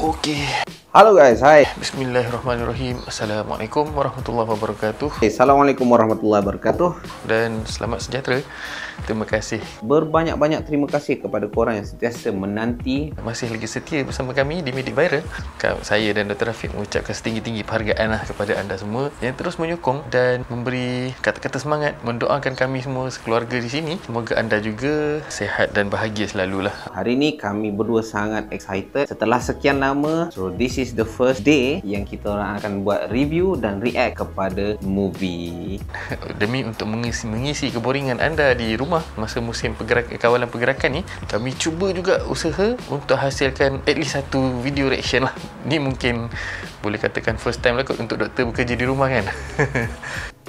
Okey. Halo guys, hai. Bismillahirrahmanirrahim. Assalamualaikum warahmatullahi wabarakatuh. Assalamualaikum warahmatullahi wabarakatuh. Dan selamat sejahtera. Terima kasih. Berbanyak-banyak terima kasih kepada korang yang sentiasa menanti. Masih lagi setia bersama kami di Medic Viral. Saya dan Dr. Rafiq mengucapkan setinggi-tinggi penghargaan kepada anda semua yang terus menyokong dan memberi kata-kata semangat, mendoakan kami semua sekeluarga di sini. Semoga anda juga sihat dan bahagia selalulah. Hari ini kami berdua sangat excited. Setelah sekian lama, so this is the first day yang kita orang akan buat review dan react kepada movie. Demi untuk mengisi keboringan anda di rumah masa musim kawalan pergerakan ni, kami cuba juga usaha untuk hasilkan at least satu video reaction lah. Ni mungkin boleh katakan first time lah kot untuk doktor bekerja di rumah kan.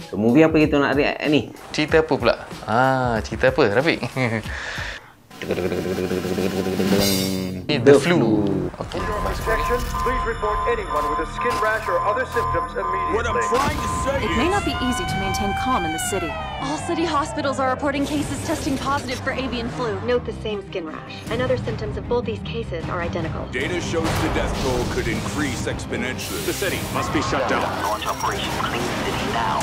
So movie apa kita nak react ni? Cerita apa pula? Cerita apa Rafiq? The Flu. Okay. Please report anyone with a skin rash or other symptoms immediately. What I'm trying to say It may not be easy to maintain calm in the city. All city hospitals are reporting cases testing positive for avian flu. Note the same skin rash, and other symptoms of both these cases are identical. data shows the death toll could increase exponentially. The city must be shut down. Launch Operation Clean City now.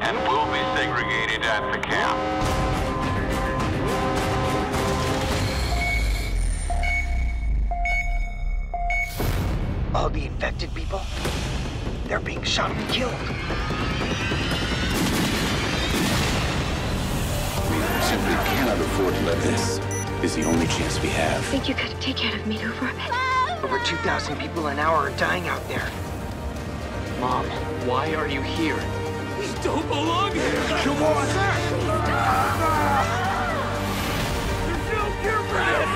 And will be segregated at the camp. All the infected people, they're being shot and killed. We simply cannot afford to let this. Is the only chance we have. I think you could take care of me for a bit. Over 2,000 people an hour are dying out there. Mom, why are you here? We don't belong here! Come on, sir! There's no cure for this!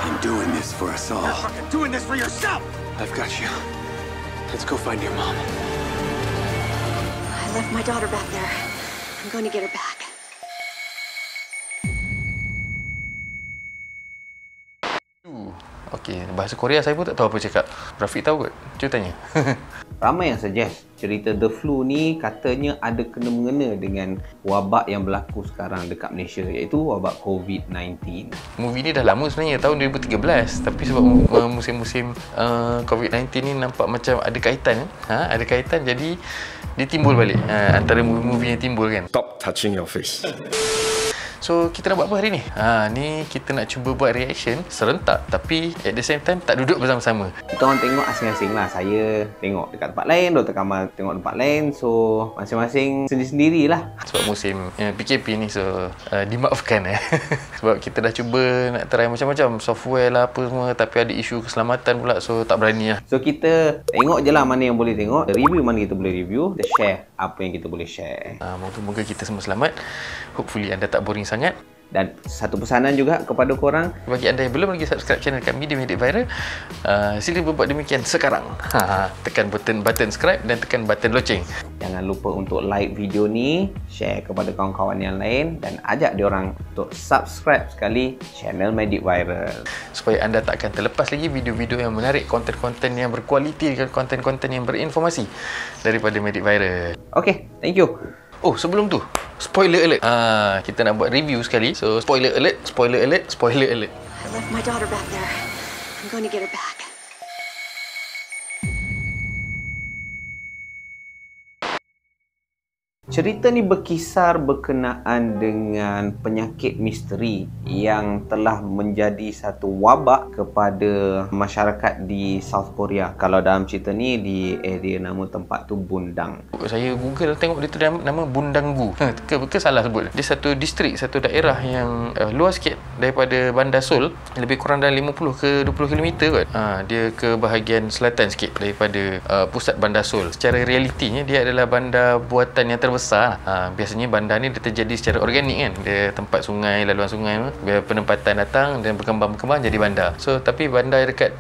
I'm doing this for us all. You're fucking doing this for yourself! I've got you. Let's go find your mom. I left my daughter back there. I'm going to get her back. Okey, bahasa Korea saya pun tak tahu apa cakap. Rafiq tahu kot? Cuba tanya. Ramai yang suggest cerita The Flu ni katanya ada kena-mengena dengan wabak yang berlaku sekarang dekat Malaysia, iaitu wabak COVID-19. Movie ni dah lama sebenarnya, tahun 2013. Tapi sebab musim-musim COVID-19 ni nampak macam ada kaitan. Ada kaitan, jadi dia timbul balik. Antara movie-movie yang timbul kan. Stop touching your face. So, kita nak buat apa hari ni? Ni kita nak cuba buat reaction serentak, tapi at the same time tak duduk bersama-sama. Kita orang tengok asing-asing lah. Saya tengok dekat tempat lain, Dr. Kamal tengok tempat lain. So, masing-masing sendiri-sendiri lah. Sebab musim PKP ni, so dimaafkan sebab kita dah cuba nak try macam-macam software lah apa semua, tapi ada isu keselamatan pula, so tak berani lah. So, kita tengok je lah mana yang boleh tengok, review mana kita boleh review, kita share apa yang kita boleh share. Moga-moga kita semua selamat. Hopefully anda tak boring sangat. Dan satu pesanan juga kepada korang, bagi anda yang belum lagi subscribe channel kami di Medic Viral, sila berbuat demikian sekarang. Tekan button subscribe dan tekan button loceng. Jangan lupa untuk like video ni, share kepada kawan-kawan yang lain, dan ajak diorang untuk subscribe sekali channel Medic Viral, supaya anda tak akan terlepas lagi video-video yang menarik, konten-konten yang berkualiti dan konten-konten yang berinformasi daripada Medic Viral. Okay, thank you. Oh, sebelum tu, spoiler alert. Kita nak buat review sekali. So, spoiler alert, spoiler alert, spoiler alert. I left my daughter back there. I'm going to get her back. Cerita ni berkisar berkenaan dengan penyakit misteri yang telah menjadi satu wabak kepada masyarakat di South Korea. Kalau dalam cerita ni, di area nama tempat tu Bundang. Saya Google tengok dia tu nama Bundanggu. Ke salah sebut? Dia satu distrik, satu daerah yang luas sikit daripada Bandar Seoul, lebih kurang dalam 50 ke 20 km kot. Dia ke bahagian selatan sikit daripada pusat Bandar Seoul. Secara realitinya dia adalah bandar buatan yang terbesar. Biasanya bandar ni dia terjadi secara organik kan. Dia tempat sungai, laluan sungai, penempatan datang dan berkembang jadi bandar. So tapi bandar dekat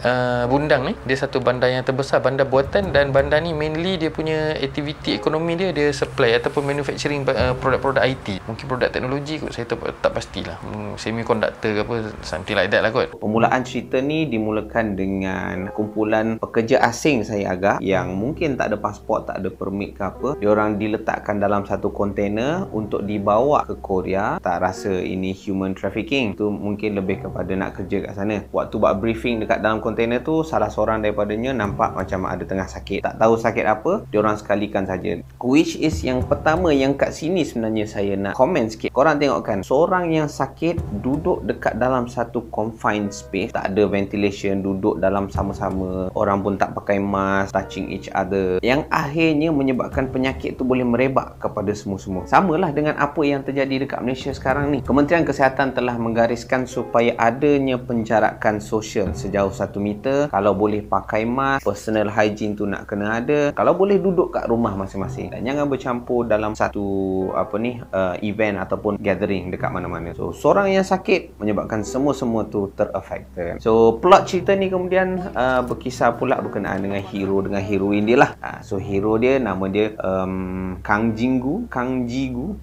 Bundang ni, dia satu bandar yang terbesar, bandar buatan, dan bandar ni mainly dia punya aktiviti ekonomi dia supply ataupun manufacturing produk-produk IT. Mungkin produk teknologi kot, saya tak pastilah. Semiconductor ke apa, something like that lah kot. Permulaan cerita ni dimulakan dengan kumpulan pekerja asing, saya agak, yang mungkin tak ada pasport, tak ada permit ke apa. Diorang diletakkan dalam dalam satu kontainer untuk dibawa ke Korea. Tak rasa ini human trafficking. Tu mungkin lebih kepada nak kerja kat sana. Waktu buat briefing dekat dalam kontainer tu, salah seorang daripadanya nampak macam ada tengah sakit. Tak tahu sakit apa, diorang sekalikan saja. Which is yang pertama yang kat sini sebenarnya saya nak komen sikit. Korang tengok kan, seorang yang sakit duduk dekat dalam satu confined space, tak ada ventilation, duduk dalam sama-sama, orang pun tak pakai mask, touching each other, yang akhirnya menyebabkan penyakit tu boleh merebak kepada semua-semua. Samalah dengan apa yang terjadi dekat Malaysia sekarang ni. Kementerian Kesihatan telah menggariskan supaya adanya penjarakan sosial sejauh 1 meter. Kalau boleh pakai mask, personal hygiene tu nak kena ada. Kalau boleh duduk kat rumah masing-masing dan jangan bercampur dalam satu event ataupun gathering dekat mana-mana. So seorang yang sakit menyebabkan semua-semua tu ter-affected. So plot cerita ni kemudian berkisar pula berkenaan dengan hero dengan heroin dia lah. So hero dia nama dia Kang Jigu,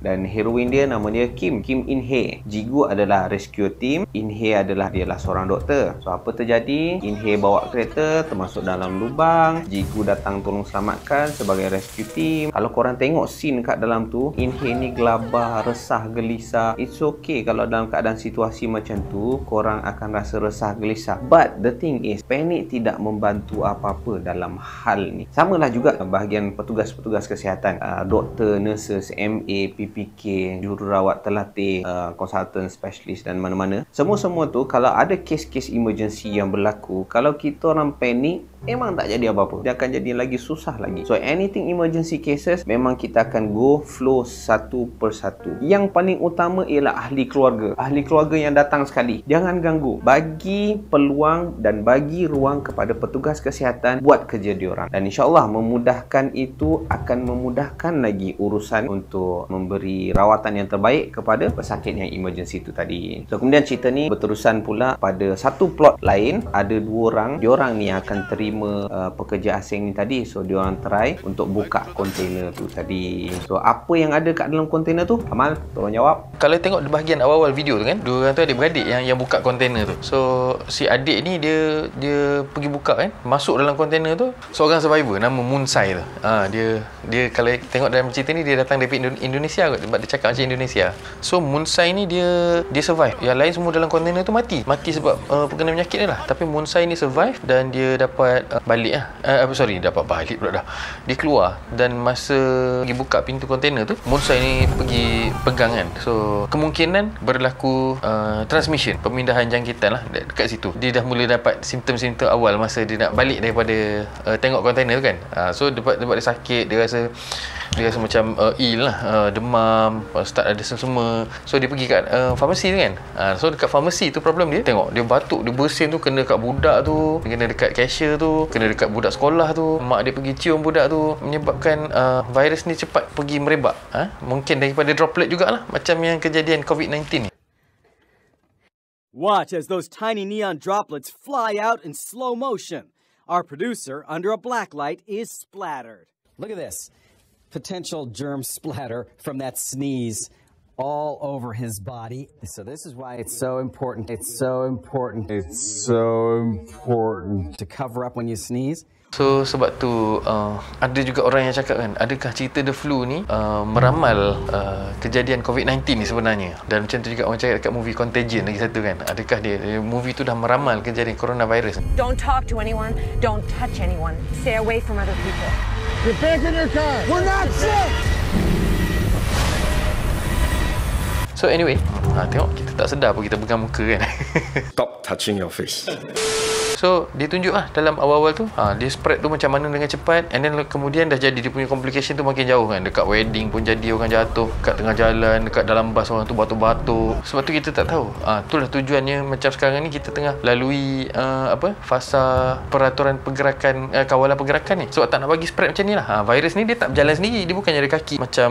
dan heroin dia nama dia Kim In Hye. Jigu adalah rescue team, In Hye adalah seorang doktor. So apa terjadi? In Hye bawa kereta termasuk dalam lubang, Jigu datang tolong selamatkan sebagai rescue team. Kalau korang tengok scene kat dalam tu, In Hye ni gelabah, resah, gelisah. It's okay kalau dalam keadaan situasi macam tu korang akan rasa resah, gelisah. But the thing is, panik tidak membantu apa-apa dalam hal ni. Samalah juga bahagian petugas-petugas kesihatan, doktor, nurses, MA, PPK, jururawat terlatih, konsultan, specialist dan mana-mana. Semua-semua tu kalau ada kes-kes emergency yang berlaku, kalau kita orang panik, memang tak jadi apa-apa. Dia akan jadi lagi susah lagi. So anything emergency cases, memang kita akan go flow satu persatu. Yang paling utama ialah ahli keluarga. Ahli keluarga yang datang sekali, jangan ganggu. Bagi peluang dan bagi ruang kepada petugas kesihatan buat kerja diorang. Dan insyaAllah memudahkan itu akan memudahkan lagi urusan untuk memberi rawatan yang terbaik kepada pesakit yang emergency itu tadi. So kemudian cerita ni berterusan pula pada satu plot lain. Ada 2 orang. Diorang ni akan terima pekerja asing ni tadi. So diorang try untuk buka kontainer tu tadi. So apa yang ada kat dalam kontainer tu? Amal, tolong jawab. Kalau tengok di bahagian awal-awal video tu kan, 2 orang tu adik-beradik yang buka kontainer tu. So si adik ni dia pergi buka kan, masuk dalam kontainer tu seorang survivor nama Munsai tu. Dia kalau tengok dalam cerita ni, dia datang dari Indonesia kot, sebab dia cakap macam Indonesia. So Munsai ni dia survive. Yang lain semua dalam kontainer tu mati sebab terkena penyakit ni lah. Tapi Munsai ni survive dan dia dapat balik lah. Dapat balik pula dah. Dia keluar dan masa pergi buka pintu kontainer tu, Munsai ni pergi pegang kan. So kemungkinan berlaku transmission, pemindahan jangkitan lah dekat situ. Dia dah mula dapat simptom-simptom awal masa dia nak balik daripada tengok kontainer tu kan. So dia sakit, dia rasa macam ill lah, demam, start ada semua. So dia pergi kat farmasi tu kan. So dekat farmasi tu problem dia, tengok dia batuk, dia bersin tu kena dekat budak tu, kena dekat cashier tu, kena dekat budak sekolah tu. Mak dia pergi cium budak tu, menyebabkan virus ni cepat pergi merebak. Mungkin daripada droplet jugalah, macam yang kejadian COVID-19 ni. Watch as those tiny neon droplets fly out in slow motion. Our producer, under a black light, is splattered. Look at this. Potential germ splatter from that sneeze all over his body. So this is why it's so important. It's so important to cover up when you sneeze. So sebab tu ada juga orang yang cakap kan, adakah cerita The Flu ni meramal kejadian COVID-19 ni sebenarnya. Dan macam tu juga orang cakap dekat movie Contagion lagi satu kan, adakah movie tu dah meramal kejadian coronavirus. Don't talk to anyone, don't touch anyone, stay away from other people. Get back in your car. We're not sick. So anyway, tengok kita tak sedar pun kita pegang muka kan. Stop touching your face. So dia tunjuk lah dalam awal-awal tu, dia spread tu macam mana dengan cepat, and then kemudian dah jadi dia punya complication tu makin jauh kan. Dekat wedding pun jadi orang jatuh, kat tengah jalan, dekat dalam bas orang tu batuk-batuk. Sebab tu kita tak tahu. Itulah tujuannya macam sekarang ni kita tengah lalui fasa peraturan pergerakan, kawalan pergerakan ni. Sebab tak nak bagi spread macam ni lah. Virus ni dia tak berjalan sendiri, dia bukannya ada kaki macam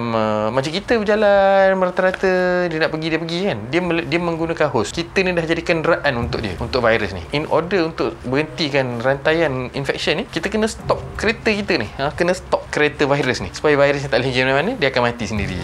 kita berjalan merata-rata, dia nak pergi dia pergi kan. Dia menggunakan host. Kita ni dah jadi kenderaan untuk dia, untuk virus ni. In order untuk berhentikan rantaian infection ni, kita kena stop kereta kita ni, kena stop kereta virus ni, supaya virus ni tak boleh pergi mana-mana, dia akan mati sendiri.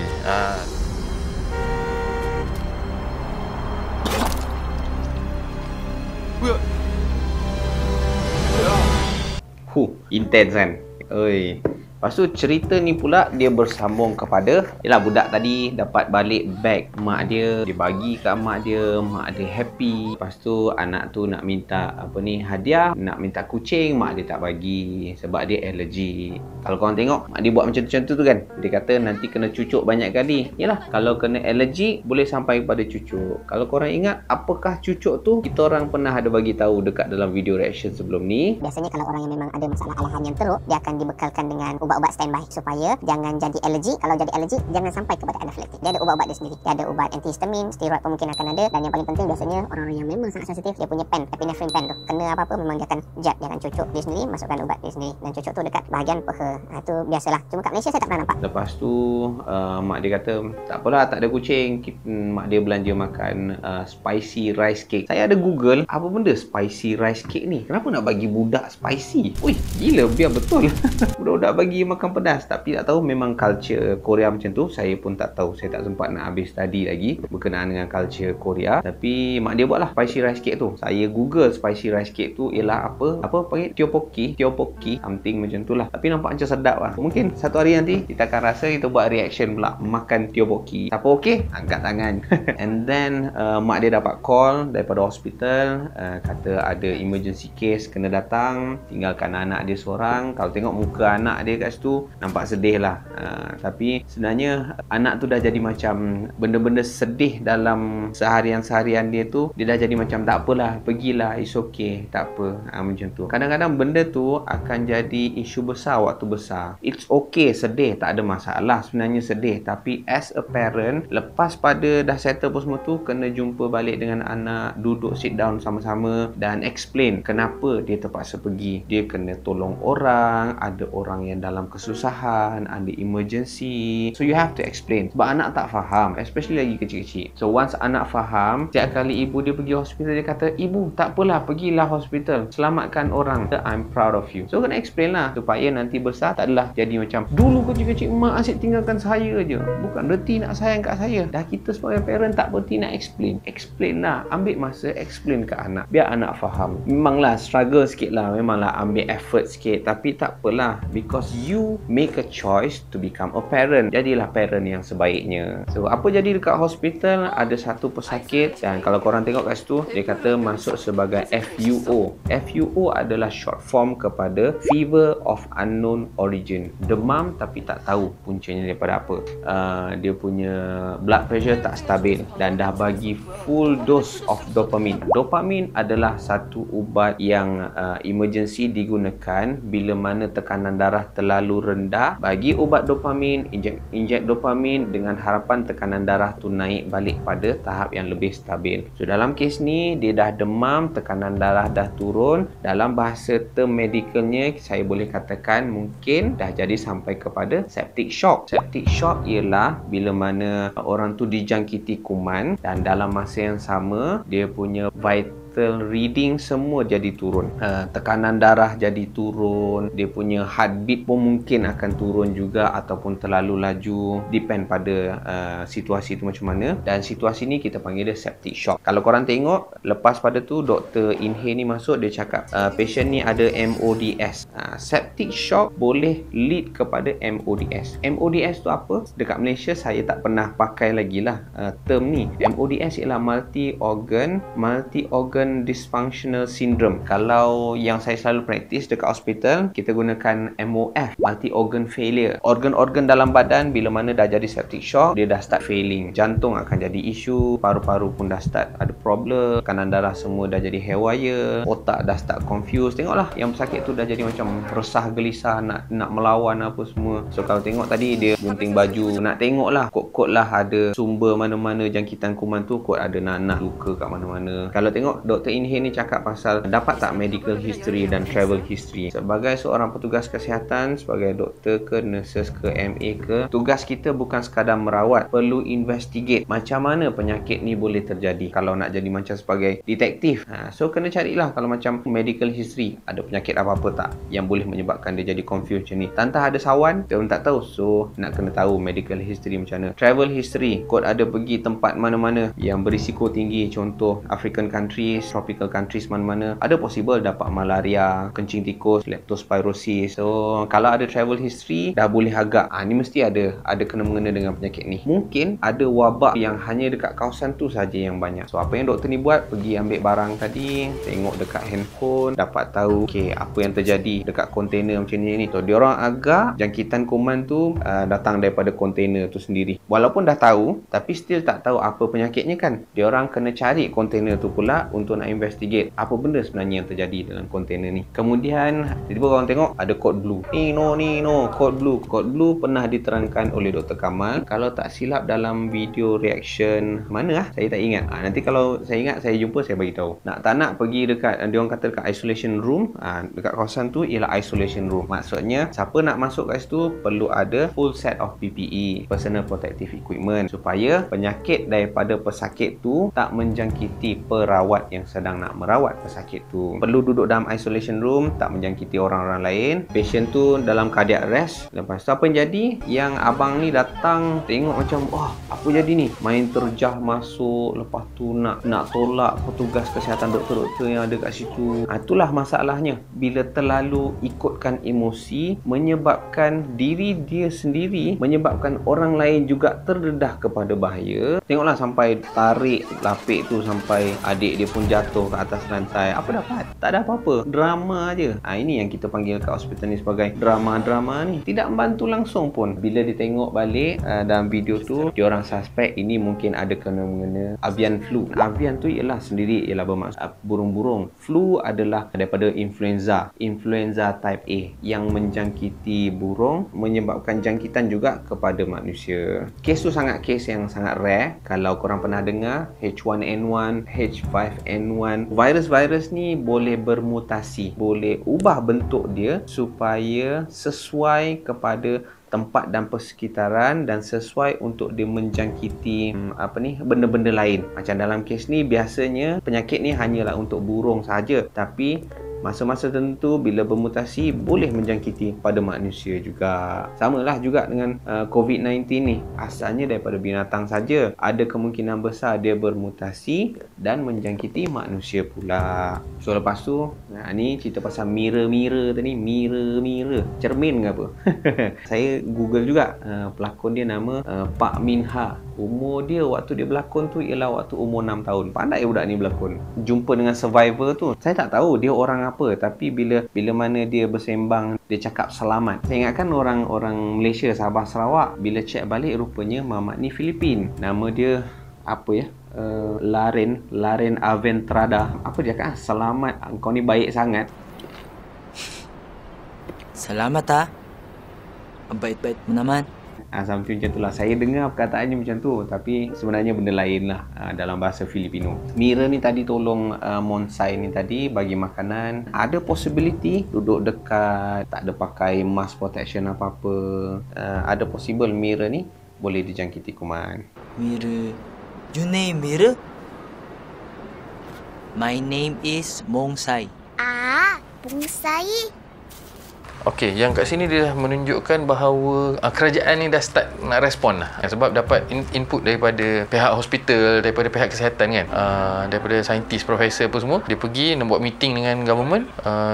Intense kan. Oi. Lepas tu cerita ni pula dia bersambung kepada yalah, budak tadi dapat balik beg mak dia bagi kat mak dia happy. Lepas tu anak tu nak minta hadiah, nak minta kucing, mak dia tak bagi sebab dia allergy. Kalau korang tengok mak dia buat macam tu kan, dia kata nanti kena cucuk banyak kali. Yalah, kalau kena allergy boleh sampai kepada cucuk. Kalau korang ingat apakah cucuk tu, kita orang pernah ada bagi tahu dekat dalam video reaction sebelum ni. Biasanya kalau orang yang memang ada masalah alahan yang teruk, dia akan dibekalkan dengan ubat-ubat standby supaya jangan jadi allergy. Kalau jadi allergy, jangan sampai kepada anafilaktik. Dia ada ubat-ubat dia sendiri. Dia ada ubat antihistamin, steroid pun mungkin akan ada, dan yang paling penting biasanya orang-orang yang memang sangat sensitif, dia punya pen, epinephrine pen tu. Kena apa-apa memang dia akan jab, dia akan cucuk dia sendiri, masukkan ubat dia sendiri, dan cucuk tu dekat bahagian peha. Itu biasalah. Cuma kat Malaysia saya tak pernah nampak. Lepas tu mak dia kata tak apalah, tak ada kucing. Mak dia belanja makan spicy rice cake. Saya ada Google apa benda spicy rice cake ni. Kenapa nak bagi budak spicy? Ui, gila, biar betul. Budak-budak bagi makan pedas. Tapi tak tahu memang culture Korea macam tu. Saya pun tak tahu. Saya tak sempat nak habis study lagi berkenaan dengan culture Korea. Tapi mak dia buatlah spicy rice cake tu. Saya Google spicy rice cake tu ialah apa panggil tteokbokki, something macam tu lah. Tapi nampak macam sedap lah. Mungkin satu hari nanti kita akan rasa, kita buat reaction pula makan tteokbokki. Siapa okey? Angkat tangan. And then mak dia dapat call daripada hospital, kata ada emergency case kena datang, tinggalkan anak dia seorang. Kalau tengok muka anak dia kat situ nampak sedih lah. Tapi sebenarnya anak tu dah jadi macam benda-benda sedih dalam seharian dia tu, dia dah jadi macam tak apalah, pergilah, it's okay, tak apa. Macam tu. Kadang-kadang benda tu akan jadi isu besar waktu besar. It's okay sedih, tak ada masalah sebenarnya sedih. Tapi as a parent, lepas pada dah settle pun semua tu, kena jumpa balik dengan anak, duduk sit down sama-sama dan explain kenapa dia terpaksa pergi. Dia kena tolong orang, ada orang yang dalam kesusahan, ada emergency. So you have to explain. Sebab anak tak faham, especially lagi kecil-kecil. So once anak faham, setiap kali ibu dia pergi hospital, dia kata, ibu tak apalah, pergilah hospital, selamatkan orang, I'm proud of you. So kena explain lah, supaya nanti besar tak adalah jadi macam dulu kecil-kecil mak asyik tinggalkan saya je, bukan reti nak sayang kat saya. Dah kita sebagai parent tak berhenti nak explain lah, ambil masa explain kat anak biar anak faham. Memanglah struggle sikit lah, memanglah ambil effort sikit, tapi tak apalah, because you make a choice to become a parent. Jadilah parent yang sebaiknya. So apa jadi dekat hospital, ada satu pesakit, dan kalau korang tengok kat situ, dia kata masuk sebagai FUO. FUO adalah short form kepada fever of unknown origin, demam tapi tak tahu puncanya daripada apa. Dia punya blood pressure tak stabil dan dah bagi full dose of dopamine. Dopamine adalah satu ubat yang emergency digunakan bila mana tekanan darah terlalu rendah. Bagi ubat dopamine, inject dopamine dengan harapan tekanan darah tu naik balik pada tahap yang lebih stabil. So dalam kes ni dia dah demam, tekanan darah dah turun. Dalam bahasa term medicalnya, saya boleh katakan mungkin dah jadi sampai kepada septic shock. Septic shock ialah bila mana orang tu dijangkiti kuman dan dalam masa yang sama dia punya vital reading semua jadi turun, tekanan darah jadi turun, dia punya heartbeat pun mungkin akan turun juga ataupun terlalu laju, depend pada situasi itu macam mana. Dan situasi ni kita panggil dia septic shock. Kalau korang tengok lepas pada tu Dr. Inhe ni masuk, dia cakap patient ni ada MODS. Septic shock boleh lead kepada MODS. MODS tu apa? Dekat Malaysia saya tak pernah pakai lagi lah term ni. MODS ialah multi-organ dysfunctional syndrome. Kalau yang saya selalu praktis dekat hospital, kita gunakan MOF, multi organ failure. Organ-organ dalam badan bila mana dah jadi septic shock, dia dah start failing. Jantung akan jadi isu, paru-paru pun dah start ada problem, tekanan darah semua dah jadi haywire, otak dah start confused. Tengoklah yang pesakit tu dah jadi macam resah gelisah, nak melawan apa semua. So kalau tengok tadi dia gunting baju, nak tengoklah kod-kod lah ada sumber mana-mana jangkitan kuman tu, kod ada nanah, luka kat mana-mana. Kalau tengok Dr. Inhe ni cakap pasal dapat tak medical history dan travel history. Sebagai seorang petugas kesihatan, sebagai doktor ke, nurses ke, MA ke, tugas kita bukan sekadar merawat, perlu investigate macam mana penyakit ni boleh terjadi. Kalau nak jadi macam sebagai detektif, so kena carilah kalau macam medical history, ada penyakit apa-apa tak yang boleh menyebabkan dia jadi confused macam ni. Tantah ada sawan, dia pun tak tahu, so nak kena tahu medical history macam mana. Travel history, kod ada pergi tempat mana-mana yang berisiko tinggi, contoh African countries, countries, tropical countries mana-mana, ada possible dapat malaria, kencing tikus, leptospirosis. So kalau ada travel history dah boleh agak ni mesti ada kena-mengena dengan penyakit ni. Mungkin ada wabak yang hanya dekat kawasan tu saja yang banyak. So apa yang doktor ni buat, pergi ambil barang tadi, tengok dekat handphone, dapat tahu apa yang terjadi dekat kontainer macam ni. So diorang agak jangkitan kuman tu datang daripada kontainer tu sendiri. Walaupun dah tahu tapi still tak tahu apa penyakitnya kan. Diorang kena cari kontainer tu pula untuk nak investigate apa benda sebenarnya yang terjadi dalam kontainer ni. Kemudian tiba-tiba korang tengok ada kod blue. Kod blue pernah diterangkan oleh Dr. Kamal. Kalau tak silap dalam video reaction mana saya tak ingat. Nanti kalau saya ingat saya jumpa, saya bagi tahu. Tak nak pergi dekat, diorang kata dekat isolation room. Dekat kawasan tu ialah isolation room. Maksudnya siapa nak masuk kat situ perlu ada full set of PPE, personal protective equipment, supaya penyakit daripada pesakit tu tak menjangkiti perawat yang sedang nak merawat pesakit tu. Perlu duduk dalam isolation room, tak menjangkiti orang-orang lain. Patient tu dalam cardiac arrest. Lepas tu apa yang jadi? Yang abang ni datang tengok macam apa jadi ni? Main terjah masuk, lepas tu nak tolak petugas kesihatan, doktor-doktor yang ada kat situ. Itulah masalahnya. Bila terlalu ikutkan emosi, menyebabkan diri dia sendiri, menyebabkan orang lain juga terdedah kepada bahaya. Tengoklah sampai tarik lapik tu sampai adik dia pun jatuh ke atas lantai. Apa dapat? Tak ada apa-apa. Drama aje. Ini yang kita panggil kat hospital ni sebagai drama-drama ni. Tidak membantu langsung pun. Bila ditengok balik dalam video tu, diorang suspek ini mungkin ada kena-mengena avian flu. Avian tu ialah bermaksud burung-burung. Flu adalah daripada influenza type A yang menjangkiti burung, menyebabkan jangkitan juga kepada manusia. Kes tu kes yang sangat rare. Kalau korang pernah dengar H1N1, H5N1, virus-virus ni boleh bermutasi, boleh ubah bentuk dia supaya sesuai kepada tempat dan persekitaran dan sesuai untuk dia menjangkiti benda-benda lain. Macam dalam kes ni biasanya penyakit ni hanyalah untuk burung sahaja, tapi masa-masa tertentu bila bermutasi boleh menjangkiti pada manusia juga. Samalah juga dengan COVID-19 ni. Asalnya daripada binatang saja, ada kemungkinan besar dia bermutasi dan menjangkiti manusia pula. So lepas tu ni cerita pasal mirror tadi. Mirror cermin ke apa? Saya google juga. Pelakon dia nama Pak Min Ha. Umur dia waktu dia berlakon tu ialah waktu umur 6 tahun. Pandai budak ni berlakon. Jumpa dengan survivor tu, saya tak tahu dia orang apa, tapi bila mana dia bersembang, dia cakap selamat. Saya ingatkan orang Malaysia, Sabah, Sarawak. Bila cek balik, rupanya mamat ni Filipin. Nama dia apa ya? Laren Aventrada. Apa dia kata? Selamat, kau ni baik sangat. Selamat baik-baik menaman. Sampai macam tu lah. Saya dengar perkataannya macam tu, tapi sebenarnya benda lain lah dalam bahasa Filipino. Mira ni tadi tolong Monsai ni tadi bagi makanan. Ada possibility duduk dekat, tak ada pakai mask protection apa-apa. Ada possible Mira ni boleh dijangkiti kuman. Mira. Your name Mira? My name is Monsai. Monsai. Okey, yang kat sini dia dah menunjukkan bahawa kerajaan ni dah start nak respon lah. Sebab dapat input daripada pihak hospital, daripada pihak kesihatan kan. Daripada saintis, profesor apa semua. Dia pergi nak buat meeting dengan government.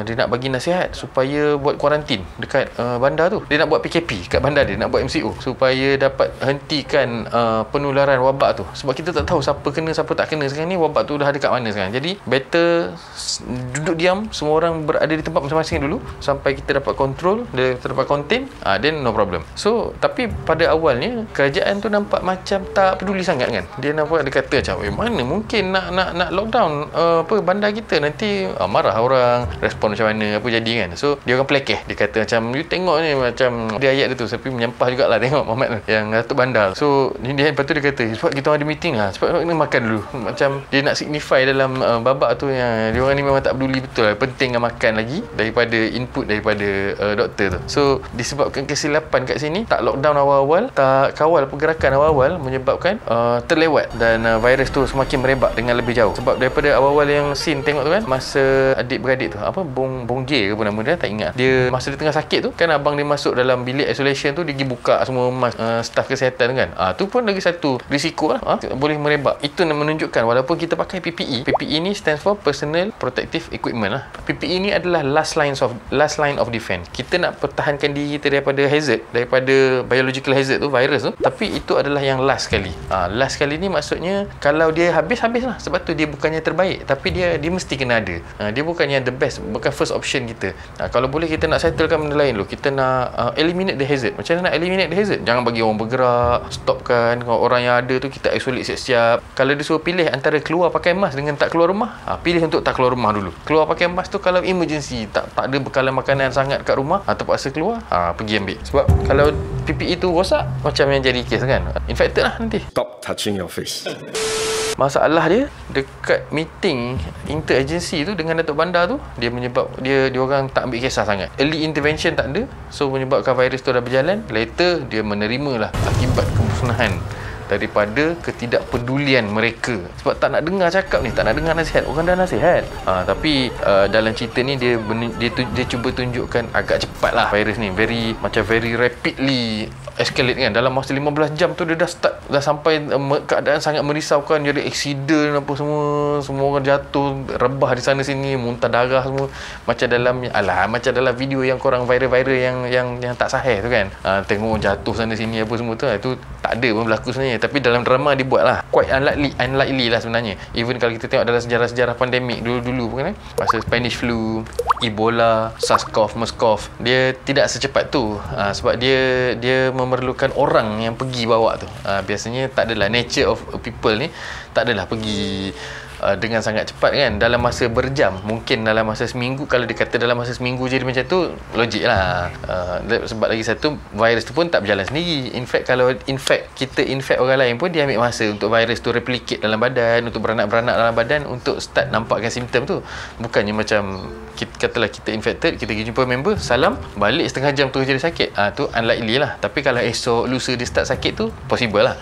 Dia nak bagi nasihat supaya buat kuarantin dekat bandar tu. Dia nak buat PKP kat bandar dia, nak buat MCO supaya dapat hentikan penularan wabak tu. Sebab kita tak tahu siapa kena, siapa tak kena. Sekarang ni wabak tu dah ada kat mana sekarang. Jadi better duduk diam, semua orang berada di tempat masing-masing dulu sampai kita dapat control, dia dapat contain, then no problem. So, tapi pada awalnya kerajaan tu nampak macam tak peduli sangat kan. Dia nampak, dia kata macam mana mungkin nak lockdown bandar kita, nanti marah orang, respon macam mana, apa jadi kan. So, dia orang pelekeh. Dia kata macam, you tengok ni, macam dia ayat dia tu, tapi menyampah jugalah tengok Muhammad tu, yang Datuk Bandar. So, lepas tu dia kata, sebab kita ada meeting lah, sebab kena makan dulu. Macam dia nak signify dalam babak tu yang dia orang ni memang tak peduli betul lah. Penting nak makan lagi daripada input daripada doktor tu. So disebabkan kesilapan kat sini, tak lockdown awal-awal, tak kawal pergerakan awal-awal, menyebabkan terlewat dan virus tu semakin merebak dengan lebih jauh. Sebab daripada awal-awal yang scene tengok tu kan, masa adik-beradik tu apa Bong J ke apa nama dia, tak ingat. Dia masa dia tengah sakit tu kan, abang dia masuk dalam bilik isolation tu, dia pergi buka semua staf kesihatan kan. Tu pun lagi satu risiko lah, boleh merebak. Itu menunjukkan walaupun kita pakai PPE ni stands for Personal Protective Equipment lah. PPE ni adalah last line of defense. Kita nak pertahankan diri kita daripada hazard, daripada biological hazard tu, virus tu, tapi itu adalah yang last sekali. Last sekali ni maksudnya kalau dia habis lah. Sebab tu dia bukannya terbaik, tapi dia mesti kena ada. Dia bukannya the best, bukan first option kita. Kalau boleh kita nak settlekan benda lain dulu. Kita nak eliminate the hazard. Macam mana nak eliminate the hazard? Jangan bagi orang bergerak, stopkan. Kalau orang yang ada tu kita isolate siap-siap. Kalau dia suruh pilih antara keluar pakai mask dengan tak keluar rumah, pilih untuk tak keluar rumah dulu. Keluar pakai mask tu kalau emergency, tak ada bekalan makanan sangat kat rumah, terpaksa keluar, pergi ambil. Sebab kalau PPE tu rosak, macam yang jadi kes kan, infected lah nanti. Stop touching your face. Masalah dia dekat meeting interagency tu dengan Datuk Bandar tu, dia menyebab dia orang tak ambil kisah sangat. Early intervention tak ada, so menyebabkan virus tu dah berjalan. Later dia menerimalah akibat kemusnahan daripada ketidakpedulian mereka. Sebab tak nak dengar cakap ni, tak nak dengar nasihat. Orang dah nasihat. Tapi dalam cerita ni dia cuba tunjukkan agak cepat lah virus ni. Very rapidly escalate kan. Dalam masa 15 jam tu dia dah sampai keadaan sangat merisaukan. Jadi accident apa semua orang jatuh, rebah di sana sini, muntah darah semua. Macam dalam video yang korang viral yang tak sahih tu kan. Tengok jatuh sana sini apa semua tu. Itu tak ada pun berlaku sebenarnya. Tapi dalam drama dibuat lah quite unlikely lah sebenarnya. Even kalau kita tengok dalam sejarah-sejarah pandemik dulu pun kan, masa Spanish flu, Ebola, SARS-CoV, MERS-CoV, dia tidak secepat tu. Sebab dia memerlukan orang yang pergi bawa tu. Biasanya tak adalah nature of people ni, tak adalah pergi dengan sangat cepat kan, dalam masa berjam. Mungkin dalam masa seminggu. Kalau dia kata dalam masa seminggu jadi macam tu, logik lah. Sebab lagi satu, virus tu pun tak berjalan sendiri. In fact, kalau kita infect orang lain pun, dia ambil masa untuk virus tu replicate dalam badan, untuk beranak-beranak dalam badan, untuk start nampakkan simptom tu. Bukannya macam katalah kita infected, kita pergi jumpa member, salam, balik setengah jam terus jadi sakit. Tu unlikely lah. Tapi kalau esok lusa dia start sakit tu, possible lah.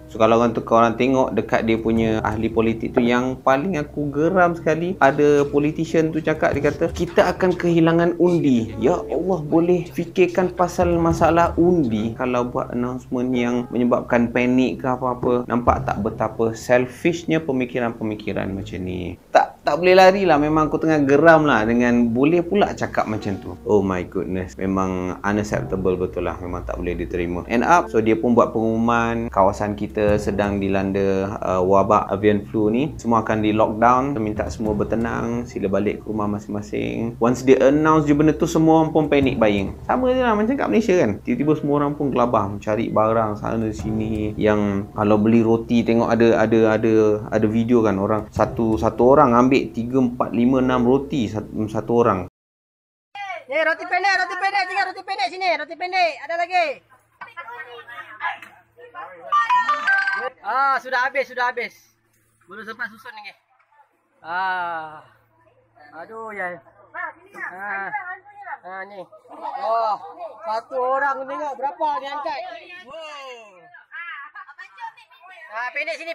So kalau korang tengok dekat dia punya ahli politik tu, yang paling aku geram sekali, ada politician tu cakap, dia kata kita akan kehilangan undi. Ya Allah, boleh fikirkan pasal masalah undi kalau buat announcement yang menyebabkan panik ke apa-apa. Nampak tak betapa selfishnya pemikiran-pemikiran macam ni. Tak boleh lari lah. Memang aku tengah geram lah dengan boleh pula cakap macam tu. Oh my goodness, memang unacceptable betul lah. Memang tak boleh diterima. End up, so dia pun buat pengumuman kawasan kita sedang dilanda wabak avian flu ni, semua akan di lockdown. Minta semua bertenang, sila balik ke rumah masing-masing. Once dia announce je benda tu, semua orang pun panic buying. Sama je lah macam kat Malaysia kan. Tiba-tiba semua orang pun gelabah mencari barang sana sini. Yang kalau beli roti, tengok ada video kan, orang satu orang ambil 3, 4, 5, 6 roti satu orang. Ni roti pendek, tinggal roti pendek sini, roti pendek, ada lagi. Sudah habis. Belum sempat susun lagi. Aduh ya. Ni. Oh, satu orang tengok berapa dia angkat. Pendek sini.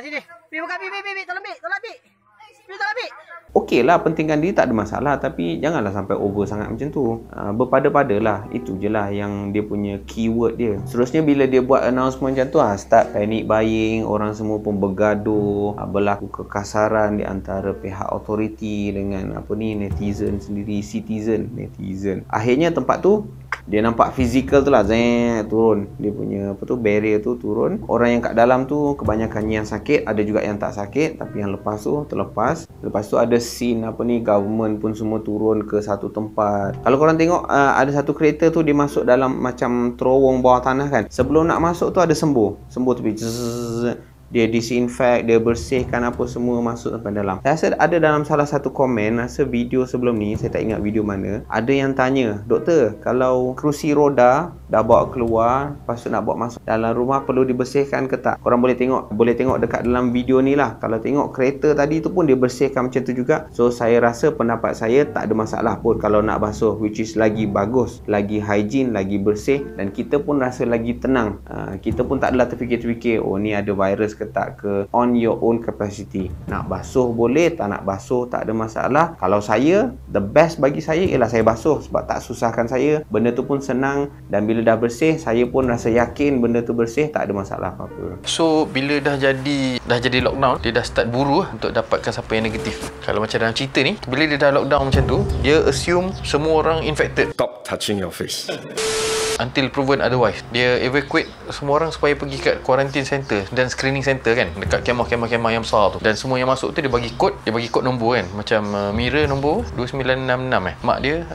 Sini. Pi buka pi, tolong pi. Okey lah, pentingkan diri tak ada masalah, tapi janganlah sampai over sangat macam tu. Berpada-pada lah. Itu je lah yang dia punya keyword dia. Seterusnya bila dia buat announcement macam tu, start panic buying, orang semua pun bergaduh, berlaku kekasaran di antara pihak authority dengan netizen sendiri, netizen. Akhirnya tempat tu dia nampak fizikal tu lah, turun. Dia punya barrier tu turun. Orang yang kat dalam tu kebanyakannya yang sakit, ada juga yang tak sakit, tapi yang lepas tu terlepas. Lepas tu ada scene government pun semua turun ke satu tempat. Kalau korang tengok ada satu kereta tu, dia masuk dalam macam terowong bawah tanah kan. Sebelum nak masuk tu ada sembuh tepi. dia disinfect, dia bersihkan apa semua masuk sampai dalam. Saya rasa ada dalam salah satu komen, rasa video sebelum ni, saya tak ingat video mana, ada yang tanya, doktor, kalau kerusi roda dah bawa keluar, lepas tu nak bawa masuk dalam rumah, perlu dibersihkan ke tak? Korang boleh tengok dekat dalam video ni lah. Kalau tengok kereta tadi tu pun dia bersihkan macam tu juga. So saya rasa pendapat saya tak ada masalah pun kalau nak basuh, which is lagi bagus, lagi hygiene, lagi bersih, dan kita pun rasa lagi tenang. Kita pun tak adalah terfikir-fikir, oh ni ada virus ke tak ke, on your own capacity. Nak basuh boleh, tak nak basuh tak ada masalah. Kalau saya, the best bagi saya ialah saya basuh sebab tak susahkan saya, benda tu pun senang, dan bila dah bersih, saya pun rasa yakin benda tu bersih, tak ada masalah apa-apa. So bila dah jadi lockdown, dia dah start buru untuk dapatkan siapa yang negatif. Kalau macam dalam cerita ni, bila dia dah lockdown macam tu, dia assume semua orang infected. Stop touching your face. Until proven otherwise. Dia evacuate semua orang supaya pergi kat quarantine center dan screening center kan, dekat kemah-kemah yang besar tu. Dan semua yang masuk tu dia bagi kod nombor kan. Macam Mira nombor 2966 mak dia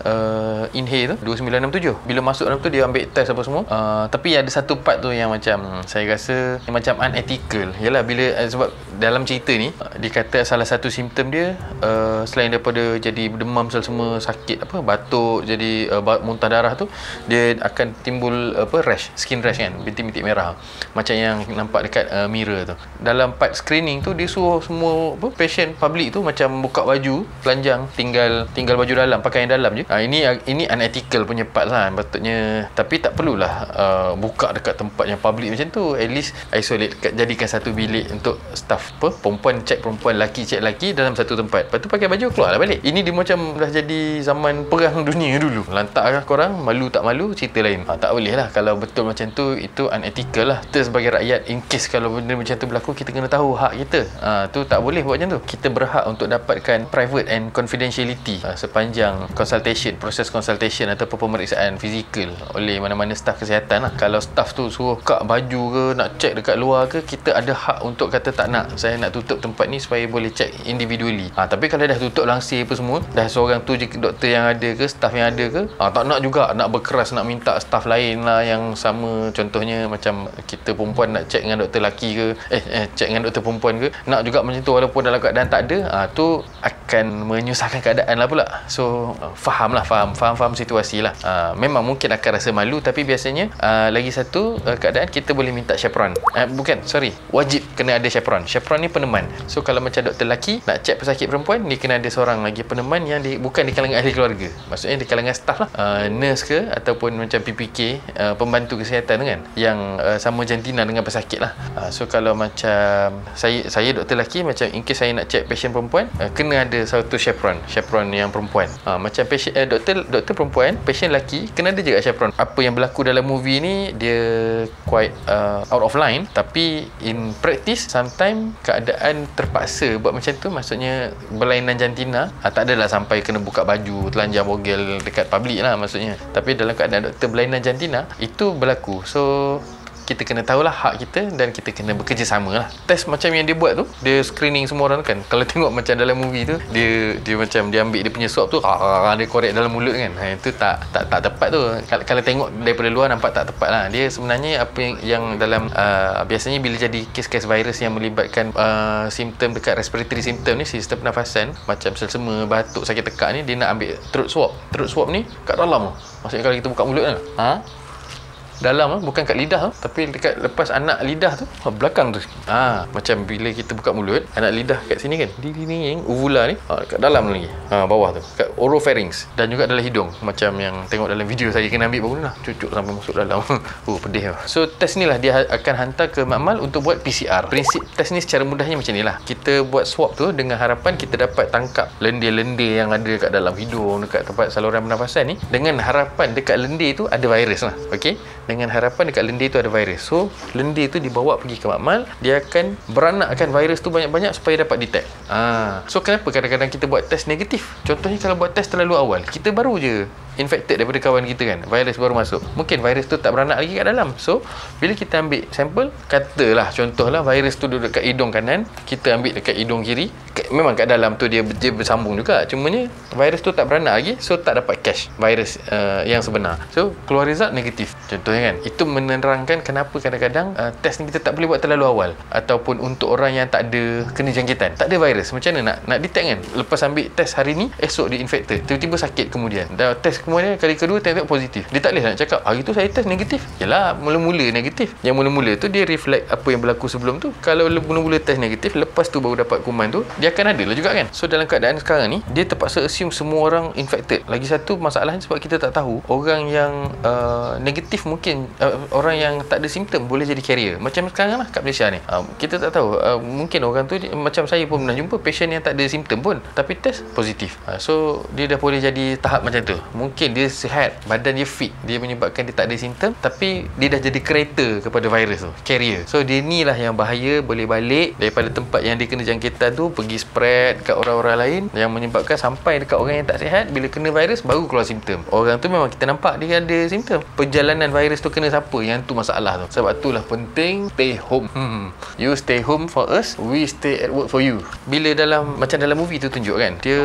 Inhe tu 2967. Bila masuk dalam tu dia ambil test apa semua. Tapi ada satu part tu yang macam saya rasa macam unethical. Yalah bila sebab dalam cerita ni dia kata salah satu simptom dia selain daripada jadi demam semua sakit apa batuk, jadi muntah darah tu, dia akan timbul rash, skin rash kan, bintik-bintik merah macam yang nampak dekat Mira tu. Dalam part screening tu dia suruh semua patient public tu macam buka baju telanjang, tinggal baju dalam, pakaian dalam je. Ini unethical punya part lah patutnya, tapi tak perlulah buka dekat tempat yang public macam tu. At least isolate, jadikan satu bilik untuk staff perempuan cek perempuan, lelaki cek lelaki dalam satu tempat, lepas tu pakai baju keluarlah balik. Ini dia macam dah jadi zaman perang dunia dulu. Lantakkah korang, malu tak malu cerita lain. Tak boleh lah kalau betul macam tu, itu unethical lah. Kita sebagai rakyat, in case kalau benda macam tu berlaku, kita kena tahu hak kita. Tu tak boleh buat macam tu. Kita berhak untuk dapatkan private and confidentiality sepanjang consultation, proses consultation atau pemeriksaan fizikal oleh mana-mana staf kesihatan lah. Kalau staf tu suruh buka baju ke, nak cek dekat luar ke, kita ada hak untuk kata tak nak, saya nak tutup tempat ni supaya boleh cek individually. Tapi kalau dah tutup langsir apa semua, dah seorang tu je doktor yang ada ke, staf yang ada ke, tak nak juga, nak berkeras nak minta staf lain lah yang sama. Contohnya macam kita perempuan nak cek dengan doktor lelaki ke, cek dengan doktor perempuan ke, nak juga macam tu walaupun dalam keadaan tak ada. Tu akan menyusahkan keadaan lah pula. So faham situasi lah. Memang mungkin akan rasa malu, tapi biasanya lagi satu keadaan kita boleh minta chaperon. Wajib kena ada chaperon. Chaperon ni peneman. So kalau macam doktor lelaki nak cek pesakit perempuan, dia kena ada seorang lagi peneman yang bukan di kalangan ahli keluarga, maksudnya di kalangan staf lah, nurse ke ataupun macam PPK, pembantu kesihatan kan, yang sama jantina dengan pesakit lah. So kalau macam saya doktor lelaki, macam in case saya nak cek patient perempuan, kena ada satu chaperon yang perempuan. Macam patient doktor perempuan, patient lelaki, kena ada juga chaperon. Apa yang berlaku dalam movie ni dia quite out of line, tapi in practice sometimes keadaan terpaksa buat macam tu. Maksudnya berlainan jantina, tak adalah sampai kena buka baju telanjang bogel dekat public lah maksudnya, tapi dalam keadaan doktor berlainan jantina itu berlaku. So kita kena tahulah hak kita dan kita kena bekerjasama lah. Test macam yang dia buat tu, dia screening semua orang kan. Kalau tengok macam dalam movie tu, dia macam dia ambil dia punya swab tu, dia korek dalam mulut kan. Itu tak tepat tu. Kalau tengok daripada luar nampak tak tepat lah. Dia sebenarnya apa yang dalam biasanya bila jadi kes-kes virus yang melibatkan simptom dekat respiratory symptom ni, sistem pernafasan, macam selsema, batuk, sakit tekak ni, dia nak ambil throat swab. Throat swab ni kat dalam. Maksudnya kalau kita buka mulut kan, dalam bukan kat lidah tapi dekat lepas anak lidah tu belakang tu. Macam bila kita buka mulut, anak lidah kat sini kan, di uvula ni kat dalam lagi, bawah tu kat oropharynx, dan juga dalam hidung macam yang tengok dalam video saya kena ambil baru lah, cucuk sampai masuk dalam. Pedih. So test ni lah dia akan hantar ke makmal untuk buat PCR. Prinsip test ni secara mudahnya macam ni lah. Kita buat swab tu dengan harapan kita dapat tangkap lendir-lendir yang ada kat dalam hidung, dekat tempat saluran pernafasan ni, dengan harapan dekat lendir tu ada virus lah. Okey, dengan harapan dekat lendir tu ada virus. So lendir tu dibawa pergi ke makmal, dia akan beranakkan virus tu banyak-banyak supaya dapat detect. So kenapa kadang-kadang kita buat test negatif? Contohnya kalau buat test terlalu awal, kita baru je infected daripada kawan kita kan, virus baru masuk, mungkin virus tu tak beranak lagi kat dalam. So bila kita ambil sampel, katalah contohlah virus tu duduk kat hidung kanan, kita ambil dekat hidung kiri, memang kat dalam tu dia bersambung juga, cumanya virus tu tak beranak lagi, so tak dapat cache virus yang sebenar, so keluar result negatif contohnya kan. Itu menerangkan kenapa kadang-kadang test ni kita tak boleh buat terlalu awal, ataupun untuk orang yang tak ada kena jangkitan, tak ada virus, macam mana nak detect kan. Lepas ambil test hari ni, esok dia infected, tiba-tiba sakit, kemudian dah test kemudian kali kedua tengok positif, dia tak boleh nak cakap hari tu saya test negatif. Yalah, mula-mula negatif, yang mula-mula tu dia reflect apa yang berlaku sebelum tu. Kalau mula-mula test negatif, lepas tu baru dapat kuman tu, dia akan ada lah juga kan. So dalam keadaan sekarang ni, dia terpaksa assume semua orang infected. Lagi satu masalahnya sebab kita tak tahu orang yang negatif, mungkin orang yang tak ada simptom boleh jadi carrier. Macam sekarang lah kat Malaysia ni, kita tak tahu, mungkin orang tu macam saya pun pernah jumpa patient yang tak ada simptom pun tapi test positif. So dia dah boleh jadi tahap macam tu. Mungkin dia sihat, badan dia fit, dia menyebabkan dia tak ada simptom, tapi dia dah jadi kereta kepada virus tu, carrier. So dia ni lah yang bahaya, boleh balik daripada tempat yang dia kena jangkitan tu, pergi spread kat orang-orang lain, yang menyebabkan sampai dekat orang yang tak sihat, bila kena virus baru keluar simptom. Orang tu memang kita nampak dia ada simptom, perjalanan virus tu kena siapa, yang tu masalah tu. Sebab itulah penting stay home. You stay home for us, we stay at work for you. Bila macam dalam movie tu tunjuk kan, dia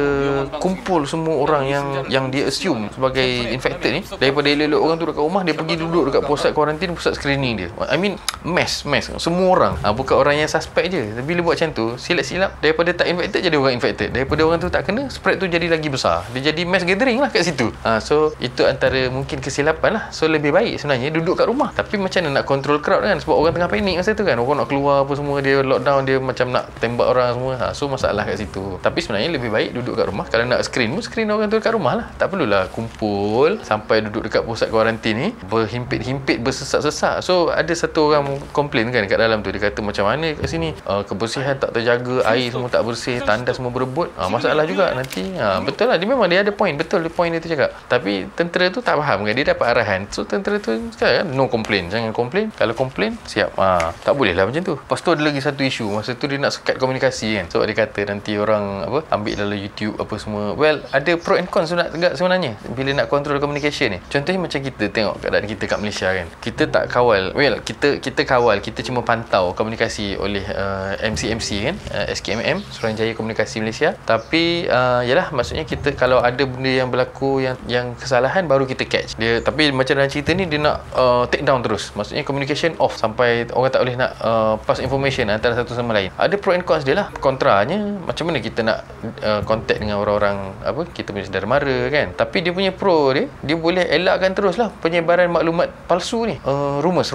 kumpul semua orang yang dia assume sebagai infected ni, daripada elok-elok orang tu dekat rumah, dia pergi duduk dekat pusat kuarantin, pusat screening dia. I mean mass semua orang, bukan orang yang suspect je. Bila buat macam tu, silap-silap daripada tak infected jadi orang infected, daripada orang tu tak kena, spread tu jadi lagi besar, dia jadi mass gathering lah kat situ. So itu antara mungkin kesilapan lah. So lebih baik sebenarnya duduk kat rumah. Tapi macam mana nak control crowd kan, sebab orang tengah panik masa tu kan, orang nak keluar apa semua, dia lockdown, dia macam nak tembak orang semua. So masalah kat situ. Tapi sebenarnya lebih baik duduk kat rumah. Kalau nak screen pun screen orang tu kat rumah lah, tak perlulah kumpul sampai duduk dekat pusat kuarantin ni berhimpit-himpit, bersesak-sesak. So ada satu orang komplain kan kat dalam tu, dia kata macam mana kat sini kebersihan tak terjaga, air semua tak bersih, tandas semua berebut. Masalah juga nanti. Betul lah, dia memang dia ada point, betul point dia tu cakap. Tapi tentera tu tak faham kan, dia dapat arahan. So tentera tu cakap no complain, jangan complain, kalau complain siap. Tak boleh lah macam tu. Lepas tu ada lagi satu isu, masa tu dia nak sekat komunikasi kan, sebab dia kata nanti orang ambil dalam YouTube apa semua. Well, ada pro and cons sebenarnya bila nak control communication ni. Contohnya macam kita tengok keadaan kita kat Malaysia kan, kita tak kawal, kita kawal, kita cuma pantau komunikasi oleh MCMC kan, SKMM, Suruhanjaya Komunikasi Malaysia. Tapi yalah, maksudnya kita kalau ada benda yang berlaku yang kesalahan, baru kita catch dia. Tapi macam dalam cerita ni, dia nak take down terus, maksudnya communication off sampai orang tak boleh nak pass information antara satu sama lain. Ada pro and cons dia lah. Kontranya, macam mana kita nak contact dengan orang-orang kita punya saudara mara kan. Tapi dia punya pro dia boleh elakkan terus lah penyebaran maklumat palsu ni, rumours,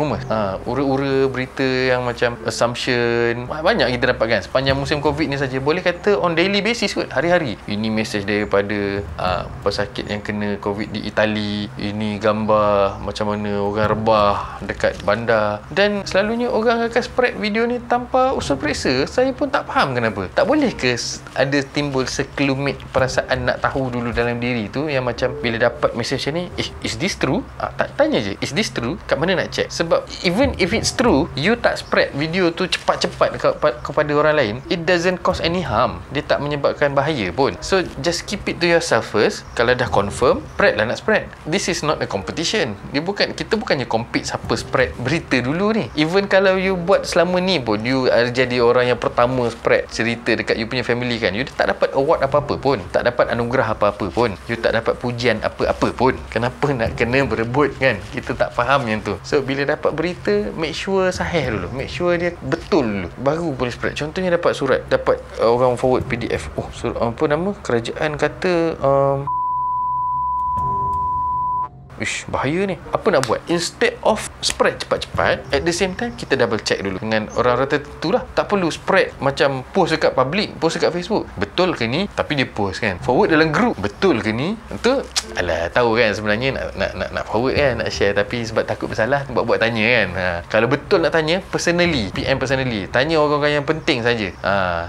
ura-ura berita yang macam assumption, banyak kita dapatkan sepanjang musim COVID ni saja. Boleh kata on daily basis kot, hari-hari ini mesej daripada pesakit yang kena COVID di Itali, ini gambar macam mana orang rebah dekat bandar, dan selalunya orang akan spread video ni tanpa usul periksa. Saya pun tak faham kenapa. Tak boleh ke ada timbul sekelumit perasaan nak tahu dulu dalam diri tu, yang macam bila dapat mesej ni, is this true? Tak tanya je, is this true? Kat mana nak check? Sebab even if it's true, you tak spread video tu cepat-cepat kepada orang lain, it doesn't cause any harm. Dia tak menyebabkan bahaya pun. So just keep it to yourself first. Kalau dah confirm, spread lah nak spread. This is not a competition. Kita bukannya compete siapa spread berita dulu ni. Even kalau you buat selama ni pun, you jadi orang yang pertama spread cerita dekat you punya family kan, you tak dapat award apa-apa pun, tak dapat anugerah apa-apa pun, you tak dapat pujian apa-apa pun. Kenapa nak kena berebut kan? Kita tak faham yang tu. So bila dapat berita, make sure sahih dulu, make sure dia betul dulu, baru boleh spread. Contohnya dapat surat, dapat orang forward PDF, apa nama, kerajaan kata bahaya ni, apa nak buat? Instead of spread cepat-cepat, at the same time kita double check dulu dengan orang-orang tertentu lah. Tak perlu spread macam post dekat public, post dekat Facebook, betul ke ni? Tapi dia post kan, forward dalam group, betul ke ni? Itu alah, tahu kan sebenarnya nak forward kan, nak share, tapi sebab takut bersalah, buat tanya kan. Kalau betul nak tanya personally, PM personally, tanya orang-orang yang penting saja.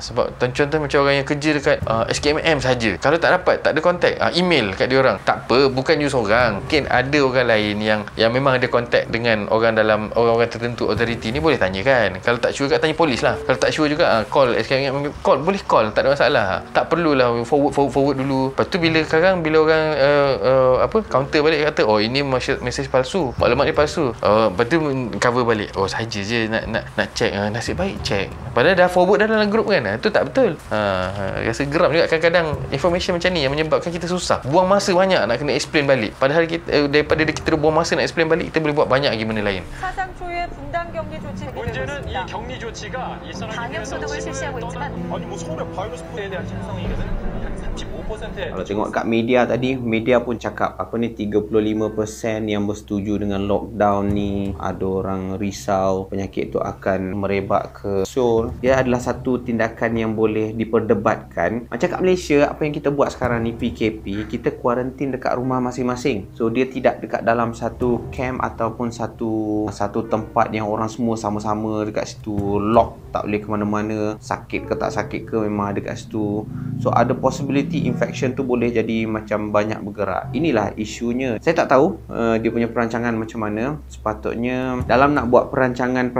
Sebab contoh macam orang yang kerja dekat SKMM saja, kalau tak dapat, tak ada contact, email kat dia orang. Tak apa, bukan you seorang, mungkin ada orang lain yang memang ada kontak dengan orang dalam orang-orang tertentu, authority ni, boleh tanya kan. Kalau tak sure, tanya polis lah. Kalau tak sure juga, call SKM, boleh call, tak ada masalah. Tak perlulah forward dulu. Lepas tu bila orang counter balik, kata oh ini mesej palsu, maklumat ni palsu. Lepas tu cover balik, oh saja je nak check, nasib baik check, padahal dah forward dah dalam grup kan. Itu tak betul. Rasa geram juga kadang-kadang information macam ni yang menyebabkan kita susah, buang masa banyak nak kena explain balik. Padahal kita daripada kita buang masa nak explain balik, kita boleh buat banyak lagi benda lain. 사상 초유의 분당 격리 조치를 문제는 이 격리 조치가 이 방역 소독을 실시하고 있지만 아니 뭐 서울의 바이러스 에 대한 찬성이거든. 한 35%에 Kalau tengok kat media tadi, media pun cakap apa ni 35% yang bersetuju dengan lockdown ni. Ada orang risau penyakit tu akan merebak ke Seoul. Dia adalah satu tindakan yang boleh diperdebatkan. Macam kat Malaysia, apa yang kita buat sekarang ni PKP, kita kuarantin dekat rumah masing-masing. So dia tidak dekat dalam satu camp ataupun satu tempat yang orang semua sama-sama dekat situ, lock, tak boleh ke mana-mana, sakit ke tak sakit ke memang ada kat situ. So ada possibility infection tu boleh jadi macam banyak bergerak. Inilah isunya. Saya tak tahu dia punya perancangan macam mana. Sepatutnya dalam nak buat perancangan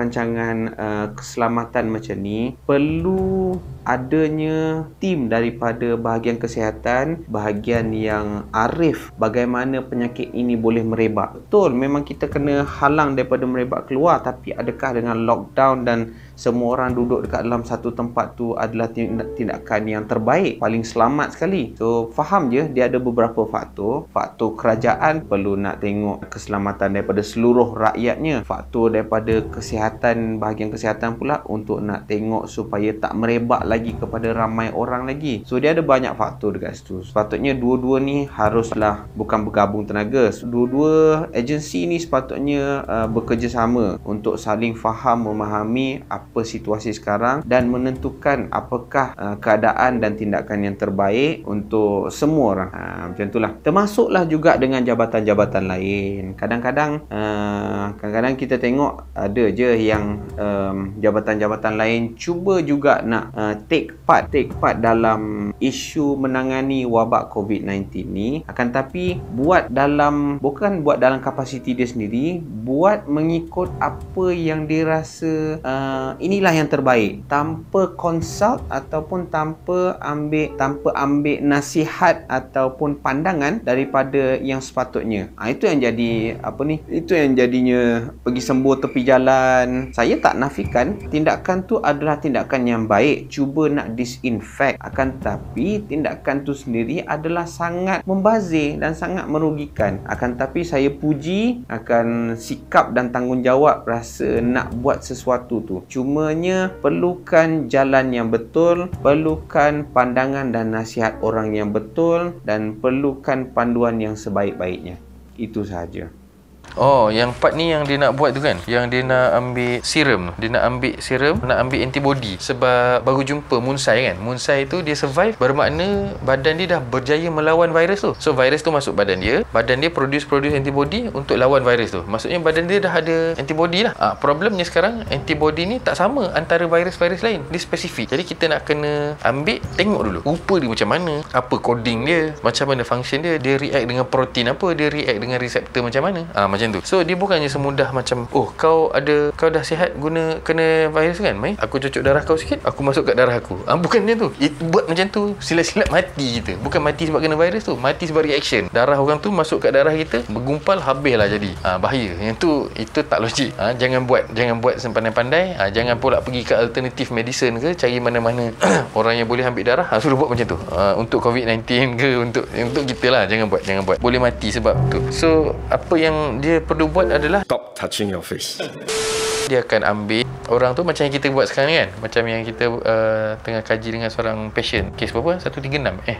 keselamatan macam ni, perlu adanya tim daripada bahagian kesihatan, bahagian yang arif bagaimana penyakit ini boleh merebak. Betul, memang kita kena halang daripada merebak keluar, tapi adakah dengan lockdown dan semua orang duduk dekat dalam satu tempat tu adalah tindakan yang terbaik, paling selamat sekali? So faham je dia ada beberapa faktor. Faktor kerajaan perlu nak tengok keselamatan daripada seluruh rakyatnya. Faktor daripada kesihatan, bahagian kesihatan pula untuk nak tengok supaya tak merebak lagi kepada ramai orang lagi. So dia ada banyak faktor dekat situ. Sepatutnya dua-dua ni haruslah bukan bergabung tenaga. Dua-dua agensi ni sepatutnya bekerjasama untuk saling faham, memahami apa situasi sekarang dan menentukan apakah keadaan dan tindakan yang terbaik untuk semua orang. Macam itulah. Termasuklah juga dengan jabatan-jabatan lain. Kadang-kadang kita tengok ada je yang jabatan-jabatan lain cuba juga nak take part dalam isu menangani wabak COVID-19 ni, akan tapi bukan buat dalam kapasiti dia sendiri, buat mengikut apa yang dia rasa inilah yang terbaik, tanpa consult ataupun tanpa ambil nasihat ataupun pandangan daripada yang sepatutnya. Itu yang jadi itu yang jadinya pergi sembuh tepi jalan. Saya tak nafikan tindakan tu adalah tindakan yang baik, cuba nak disinfect, akan tapi tindakan tu sendiri adalah sangat membazir dan sangat merugikan. Akan tapi saya puji akan sikap dan tanggungjawab rasa nak buat sesuatu tu. Cumanya perlukan jalan yang betul, perlukan pandangan dan nasihat orang yang betul, dan perlukan panduan yang sebaik-baiknya. Itu sahaja. Oh, yang part ni yang dia nak buat tu kan, yang dia nak ambil serum, nak ambil antibody. Sebab baru jumpa Munsai kan, Munsai tu dia survive, bermakna badan dia dah berjaya melawan virus tu. So virus tu masuk badan dia produce antibody untuk lawan virus tu. Maksudnya badan dia dah ada antibody lah. Problemnya sekarang antibody ni tak sama antara virus-virus lain, dia spesifik. Jadi kita nak kena ambil, tengok dulu rupa dia macam mana, apa coding dia, macam mana function dia react dengan protein apa, dia react dengan reseptor macam mana. Macam tu. So dia bukannya semudah macam kau dah sihat kena virus kan, mai aku cocok darah kau sikit, aku masuk kat darah aku. Bukan macam tu. Buat macam tu silap-silap mati kita. Bukan mati sebab kena virus tu, mati sebab reaction. Darah orang tu masuk kat darah kita, bergumpal, habislah jadi. Bahaya. Itu tak logik. Jangan buat sepandai-pandai. Jangan pula pergi ke alternative medicine ke, cari mana-mana orang yang boleh ambil darah, suruh buat macam tu. Untuk COVID-19 ke, untuk kita lah, jangan buat. Boleh mati sebab tu. So apa yang dia perlu buat adalah stop touching your face. Dia akan ambil orang tu macam yang kita buat sekarang kan, macam yang kita tengah kaji dengan seorang patient, kes berapa? 136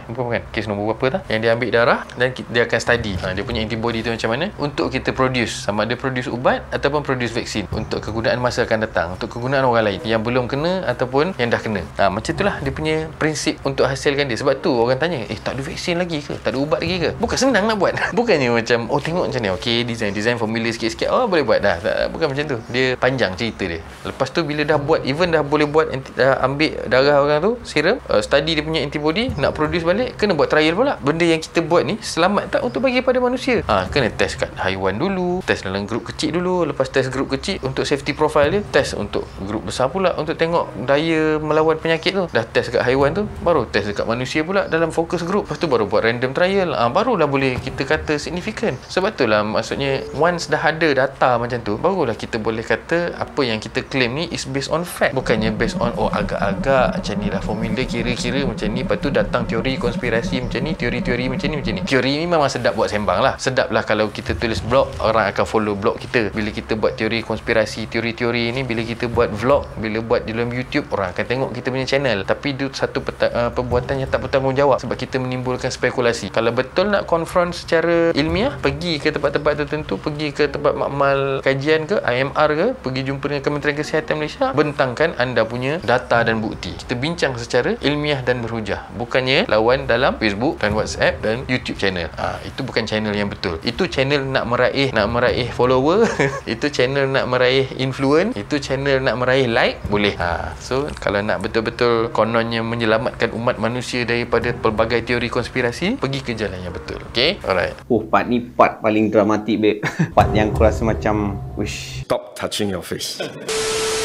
berapa kan, kes nombor berapa tak, yang dia ambil darah dan dia akan study dia punya antibody tu macam mana untuk kita produce, sama ada produce ubat ataupun produce vaksin untuk kegunaan masa akan datang, untuk kegunaan orang lain yang belum kena ataupun yang dah kena. Macam itulah dia punya prinsip untuk hasilkan dia. Sebab tu orang tanya, tak ada vaksin lagi ke, tak ada ubat lagi ke? Bukan senang nak buat. Bukannya macam tengok macam ni, okey design formula sikit-sikit boleh buat dah. Bukan macam tu. Dia panjang panjang cerita dia. Lepas tu bila dah buat, even dah boleh buat dah ambil darah orang tu, serum, study dia punya antibody, nak produce balik, kena buat trial pula. Benda yang kita buat ni selamat tak untuk bagi pada manusia? Kena test kat haiwan dulu, test dalam grup kecil dulu, lepas test grup kecil untuk safety profile dia, test untuk grup besar pula untuk tengok daya melawan penyakit tu. Dah test kat haiwan tu, baru test dekat manusia pula dalam focus group. Lepas tu baru buat random trial. Barulah boleh kita kata signifikan. Sebab itulah maksudnya once dah ada data macam tu, barulah kita boleh kata apa yang kita claim ni is based on fact, bukannya based on agak-agak macam ni lah formula, kira-kira macam ni, lepas tu datang teori konspirasi macam ni, teori-teori macam ni. Teori ni memang sedap buat sembang lah. Sedap lah kalau kita tulis blog, orang akan follow blog kita. Bila kita buat teori konspirasi, teori-teori ni, bila kita buat vlog, bila buat di dalam YouTube, orang akan tengok kita punya channel. Tapi itu satu perbuatan yang tak bertanggungjawab sebab kita menimbulkan spekulasi. Kalau betul nak confront secara ilmiah, pergi ke tempat-tempat tertentu, pergi ke tempat makmal kajian ke, IMR ke, pergi jumpa dengan Kementerian Kesihatan Malaysia, bentangkan anda punya data dan bukti. Kita bincang secara ilmiah dan berhujah, bukannya lawan dalam Facebook dan WhatsApp dan YouTube channel. Itu bukan channel yang betul. Itu channel nak meraih follower. Itu channel nak meraih influence. Itu channel nak meraih like, boleh. So kalau nak betul-betul kononnya menyelamatkan umat manusia daripada pelbagai teori konspirasi, pergi ke jalan yang betul. Okay? Alright. Part ni part paling dramatik, babe. Part yang aku rasa macam Stop touching your face.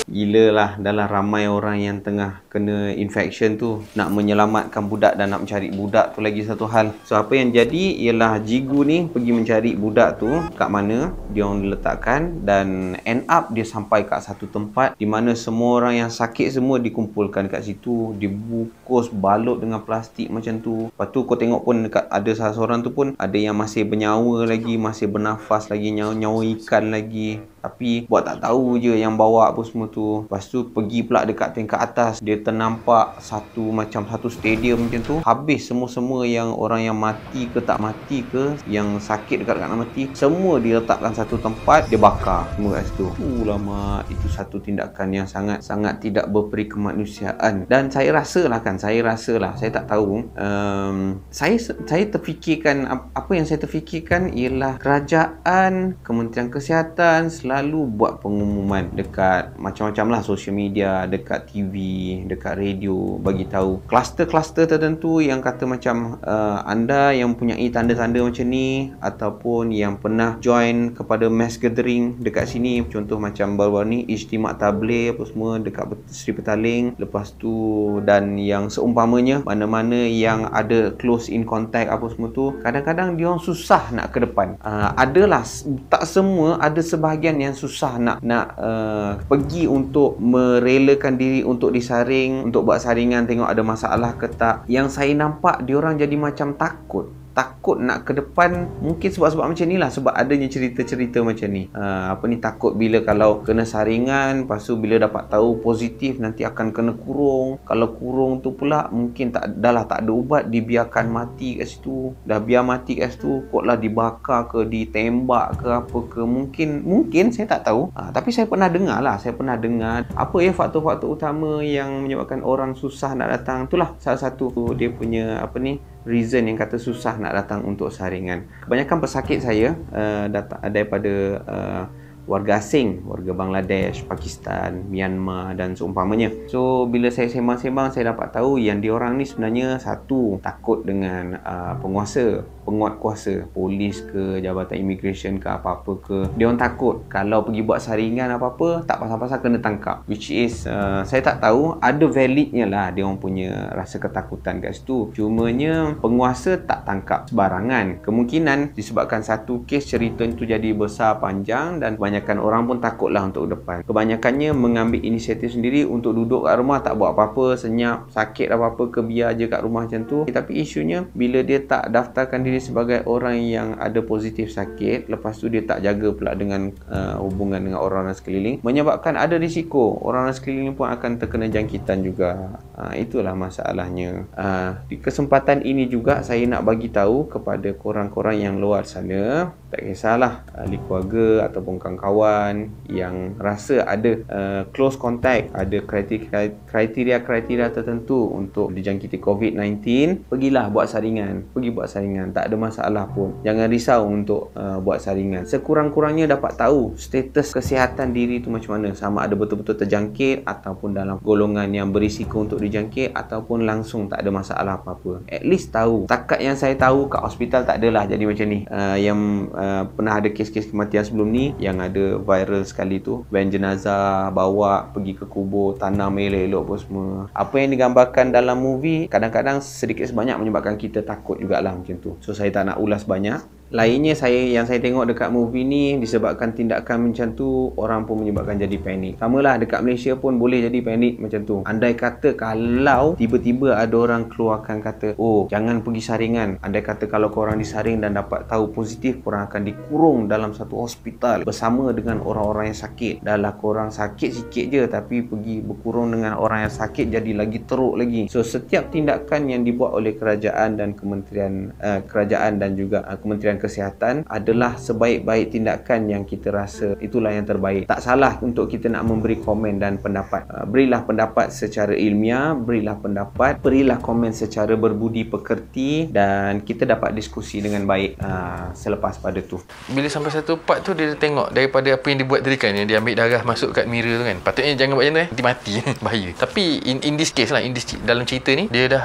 Gila lah, dalam ramai orang yang tengah kena infection tu, nak menyelamatkan budak dan nak mencari budak tu lagi satu hal. So apa yang jadi ialah Jigu ni pergi mencari budak tu kat mana dia orang letakkan, dan end up dia sampai kat satu tempat di mana semua orang yang sakit semua dikumpulkan kat situ, dibungkus balut dengan plastik macam tu. Lepas tu kau tengok pun dekat ada salah seorang tu pun ada yang masih bernyawa lagi, masih bernafas lagi, nyawa ikan lagi, tapi buat tak tahu je yang bawa apa semua tu. Lepas tu pergi pula dekat tingkat atas, dia ternampak satu stadium macam tu, habis semua yang orang yang mati ke tak mati ke, yang sakit dekat nak mati, semua diletakkan satu tempat, dia bakar semua kat situ. Lama, itu satu tindakan yang sangat tidak berperi kemanusiaan. Dan saya rasa lah, saya tak tahu, saya terfikirkan, apa yang saya terfikirkan ialah kerajaan, Kementerian Kesihatan selalu buat pengumuman dekat macam-macam lah, social media, dekat TV, dekat radio, bagi tahu kluster-kluster tertentu yang kata macam anda yang mempunyai tanda-tanda macam ni, ataupun yang pernah join kepada mass gathering dekat sini, contoh macam baru-baru ni Ijtimak Tabligh apa semua dekat Seri Petaling, lepas tu dan yang seumpamanya, mana-mana yang ada close in contact apa semua tu, kadang-kadang dia orang susah nak ke depan. Adalah tak semua, ada sebahagian yang susah nak pergi untuk merelakan diri untuk disaring, untuk buat saringan, tengok ada masalah ke tak. Yang saya nampak diorang jadi macam takut nak ke depan, mungkin sebab macam ni lah, sebab adanya cerita-cerita macam ni. Takut bila kalau kena saringan, lepas tu bila dapat tahu positif nanti akan kena kurung. Kalau kurung tu pula mungkin tak ada ubat, dibiarkan mati kat situ. Dah biar mati kat situ, koklah dibakar ke, ditembak ke apa ke, mungkin saya tak tahu. Tapi saya pernah dengar apa ya faktor-faktor utama yang menyebabkan orang susah nak datang. Itulah salah satu dia punya reason yang kata susah nak datang untuk saringan. Kebanyakan pesakit saya datang daripada warga asing, warga Bangladesh, Pakistan, Myanmar dan seumpamanya. So bila saya sembang-sembang, saya dapat tahu yang diorang ni sebenarnya satu, takut dengan penguat kuasa, polis ke, jabatan immigration ke, apa-apa ke. Diorang takut kalau pergi buat saringan apa-apa, tak pasal-pasal kena tangkap, which is saya tak tahu, ada validnya lah diorang punya rasa ketakutan kat situ. Cumanya penguasa tak tangkap sebarangan. Kemungkinan disebabkan satu kes cerita itu jadi besar panjang, dan kebanyakan orang pun takutlah untuk depan. Kebanyakannya mengambil inisiatif sendiri untuk duduk kat rumah, tak buat apa-apa, senyap, sakit apa-apa ke, biar je kat rumah macam tu. Tapi isunya bila dia tak daftarkan diri sebagai orang yang ada positif sakit, lepas tu dia tak jaga pula dengan hubungan dengan orang sekeliling, menyebabkan ada risiko orang sekeliling pun akan terkena jangkitan juga. Itulah masalahnya. Di kesempatan ini juga saya nak bagi tahu kepada korang-korang yang luar sana, Tak kisahlah ahli keluarga ataupun kawan-kawan yang rasa ada close contact, ada kriteria tertentu untuk dijangkiti COVID-19, pergilah buat saringan. Pergi buat saringan, tak ada masalah pun. Jangan risau untuk buat saringan. Sekurang-kurangnya dapat tahu status kesihatan diri tu macam mana, sama ada betul-betul terjangkit ataupun dalam golongan yang berisiko untuk dijangkit ataupun langsung tak ada masalah apa-apa. At least tahu. Takat yang saya tahu kat hospital tak adalah jadi macam ni. Yang pernah ada kes-kes kematian sebelum ni yang ada viral sekali tu, van jenazah bawa pergi ke kubur, tanam elok-elok pun semua. Apa yang digambarkan dalam movie kadang-kadang sedikit sebanyak menyebabkan kita takut jugalah macam tu. So saya tak nak ulas banyak. Lainnya yang saya tengok dekat movie ni, disebabkan tindakan macam tu, orang pun menyebabkan jadi panik. Samalah dekat Malaysia pun boleh jadi panik macam tu. Andai kata kalau tiba-tiba ada orang keluarkan kata, oh jangan pergi saringan. Andai kata kalau korang disaring dan dapat tahu positif, korang akan dikurung dalam satu hospital bersama dengan orang-orang yang sakit. Dah lah korang sakit sikit je, tapi pergi berkurung dengan orang yang sakit, jadi lagi teruk lagi. So setiap tindakan yang dibuat oleh kerajaan dan Kementerian Kementerian Kesihatan adalah sebaik-baik tindakan yang kita rasa itulah yang terbaik. Tak salah untuk kita nak memberi komen dan pendapat. Berilah pendapat secara ilmiah, berilah komen secara berbudi pekerti, dan kita dapat diskusi dengan baik selepas pada tu. Bila sampai satu part tu, dia tengok daripada apa yang dia buat tadi kan, yang dia ambil darah masuk kat mirror tu kan. Patutnya jangan buat macam tu mati bahaya. Tapi in this case lah, dalam cerita ni dia dah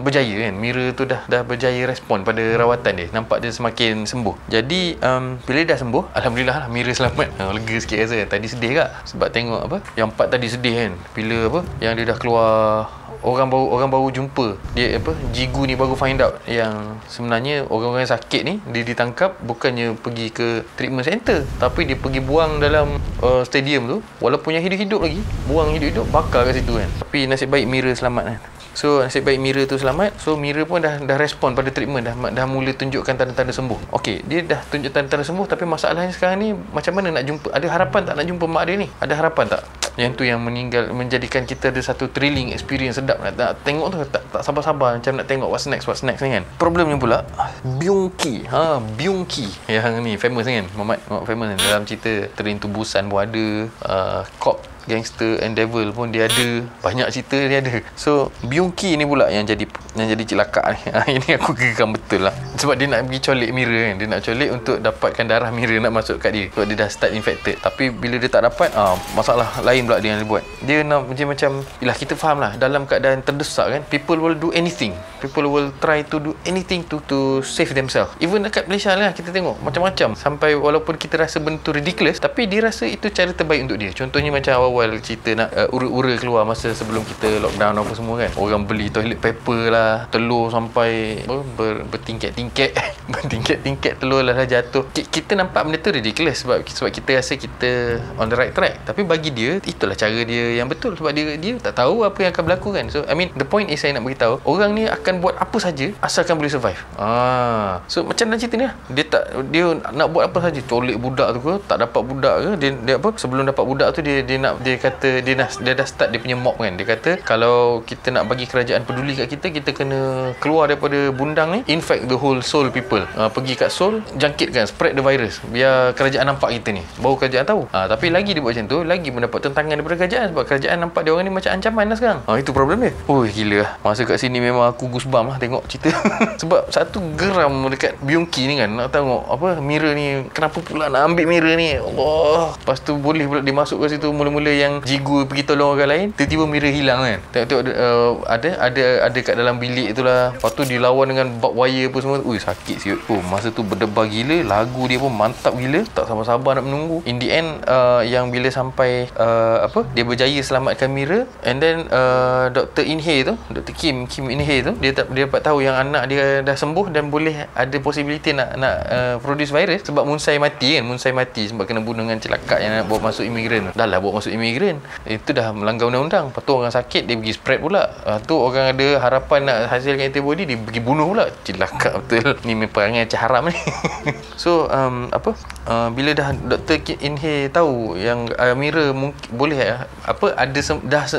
berjaya kan. Mirror tu dah berjaya respon pada rawatan dia. Nampak dia semakin sembuh. Jadi bila dah sembuh, alhamdulillah lah, Mira selamat. Lega sikit rasa. Tadi sedih kak sebab tengok apa yang part tadi sedih kan, bila apa yang dia dah keluar, orang baru jumpa dia, apa Jigu ni baru find out yang sebenarnya orang-orang yang sakit ni dia ditangkap bukannya pergi ke treatment center, tapi dia pergi buang dalam stadium tu, walaupun yang hidup-hidup lagi, buang hidup-hidup, bakar kat situ kan. Tapi nasib baik Mira selamat kan. So nasib baik Mira tu selamat. So Mira pun dah respon pada treatment, dah mula tunjukkan tanda-tanda sembuh. Okey, dia dah tunjuk tanda-tanda sembuh, tapi masalahnya sekarang ni macam mana nak jumpa? Ada harapan tak nak jumpa mak dia ni? Ada harapan tak? Yang tu yang menjadikan kita ada satu thrilling experience sedap. Nak tengok tu tak sabar-sabar macam nak tengok what's next ni kan. Problemnya pula Byung-ki. Byung-ki yang ni famous kan. Muhammad famous kan. Dalam cerita Train to Busan pun ada, Cop, Gangster and Devil pun dia ada, banyak cerita dia ada. So Byung-ki ni pula yang jadi celaka ni. Ini aku geram betul lah, sebab dia nak pergi colek Mira kan. Dia nak colek untuk dapatkan darah Mira nak masuk kat dia, sebab dia dah start infected. Tapi bila dia tak dapat, masalah lain pula dia yang dia buat. Dia nak macam yelah, kita faham lah, dalam keadaan terdesak kan, people will do anything. People will try to do anything to save themselves. Even dekat Malaysia lah kita tengok macam-macam, sampai walaupun kita rasa benda tu ridiculous, tapi dia rasa itu cara terbaik untuk dia. Contohnya macam awal cerita nak ura-ura keluar masa sebelum kita lockdown apa semua kan. Orang beli toilet paper lah, telur sampai bertingkat-tingkat bertingkat-tingkat telur lah jatuh. Kita nampak benda tu ridiculous sebab kita rasa kita on the right track. Tapi bagi dia, itulah cara dia yang betul, sebab dia tak tahu apa yang akan berlaku kan. So I mean the point is, saya nak beritahu orang ni akan buat apa saja asalkan boleh survive. So macam dalam cerita ni lah, dia nak buat apa saja, colek budak tu ke, tak dapat budak ke, dia apa, sebelum dapat budak tu dia kata dia dah start dia punya mob kan. Dia kata kalau kita nak bagi kerajaan peduli kat kita kena keluar daripada bundang ni, infect the whole Seoul people. Pergi kat Seoul, jangkitkan, spread the virus, biar kerajaan nampak kita ni, baru kerajaan tahu. Tapi lagi dia buat macam tu, lagi mendapat tentangan daripada kerajaan, sebab kerajaan nampak dia orang ni macam ancaman lah sekarang. Itu problem dia. Gila lah. Masa kat sini memang aku goosebump lah tengok cerita. Sebab satu geram dekat Byung-ki ni kan, nak tengok apa Mira ni, kenapa pula nak ambil Mira ni, Allah. Lepas tu boleh pula dia masuk ke situ, mula-mula yang Jigu pergi tolong orang lain, tiba-tiba Mira hilang kan. Tengok ada kat dalam bilik tu lah. Lepas tu dilawan dengan barbed wire apa semua. Sakit siut. Masa tu berdebar gila, lagu dia pun mantap gila, tak sabar-sabar nak menunggu. In the end yang bila sampai dia berjaya selamatkan Mira, and then Dr. In-hye tu, Dr. Kim In-hye tu, dia dapat tahu yang anak dia dah sembuh dan boleh ada possibility nak produce virus, sebab Moon-sai mati kan. Moon-sai mati sebab kena bunuh dengan celaka yang nak bawa masuk imigran. Dah lah bawa masuk imigran, itu dah melanggar undang-undang. Lepas tu orang sakit dia pergi spread pula. Tu orang ada harapan nak hasilkan antibody, dia pergi bunuh pula. Celaka betul ni, perangai macam haram ni. So bila dah Dr. In-hye tahu yang Mira boleh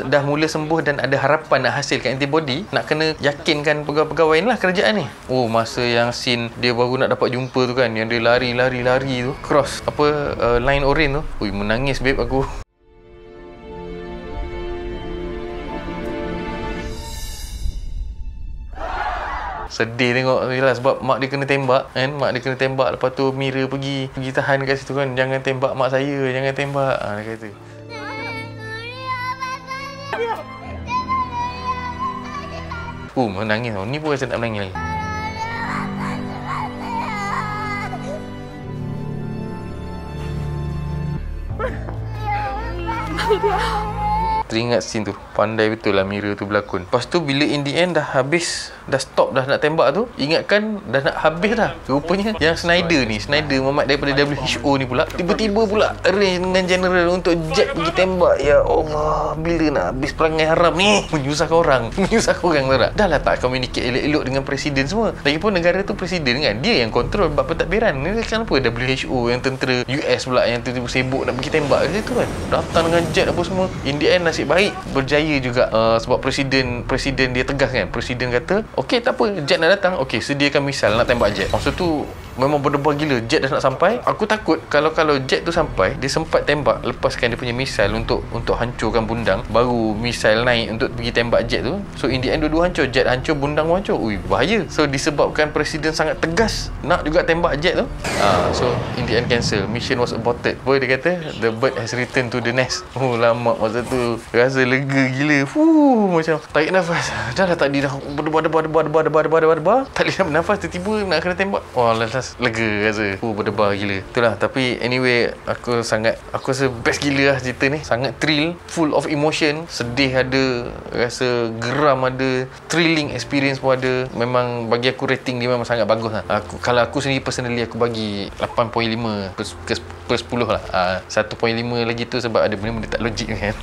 dah mula sembuh dan ada harapan nak hasilkan antibody, nak kena yakin trainkan pegawai-pegawai ni lah kerajaan ni. Oh, masa yang scene dia baru nak dapat jumpa tu kan, yang dia lari tu cross line orange tu. Ui, menangis babe aku. Sedih tengok lah, sebab mak dia kena tembak kan. Mak dia kena tembak, lepas tu Mira pergi tahan kat situ kan. Jangan tembak mak saya, jangan tembak. Dia kata. Menangis tau. Ni pun rasa tak menangis lagi. Teringat scene tu. Pandai betul lah Mira tu berlakon. Lepas tu bila in the end dah habis, dah stop dah nak tembak tu, ingatkan dah nak habis dah. Rupanya yang Snyder Muhammad daripada WHO ni pula tiba-tiba pula arrange dengan general untuk Jet pergi tembak. Ya Allah, bila nak habis perangai haram ni? Menyusahkan orang tahu tak? Dah lah tak communicate elok-elok dengan presiden semua. Lagipun negara tu presiden kan, dia yang kontrol bab pentadbiran. Ni kenapa WHO yang tentera US pula yang tiba-tiba sibuk nak pergi tembak kat situ kan? Datang dengan jet apa semua. In the end nasib baik berjaya juga, sebab presiden dia tegas kan. Presiden kata okey tak apa, jet nak datang, okey sediakan misal nak tembak jet. Masa tu memang berdebar gila, jet dah nak sampai. Aku takut kalau jet tu sampai, dia sempat tembak, lepaskan dia punya misal untuk hancurkan Bundang, baru misal naik untuk pergi tembak jet tu. So in the end dua-dua hancur, jet hancur, Bundang pun hancur. Ui, bahaya. So disebabkan presiden sangat tegas nak juga tembak jet tu, so in the end cancel, mission was aborted. Boy, dia kata the bird has returned to the nest. Lama masa tu rasa lega gila. Macam tarik nafas, dah tadi dah berdebar, tak boleh nak bernafas, tiba-tiba nak kena tembak. Lantas lega rasa. Berdebar gila. Itulah, tapi anyway, aku rasa best gila lah cerita ni. Sangat thrill, full of emotion. Sedih ada, rasa geram ada, thrilling experience pun ada. Memang bagi aku rating dia memang sangat bagus lah. Kalau aku sendiri personally, aku bagi 8.5 per 10 lah. 1.5 lagi tu sebab ada benda-benda tak logik kan.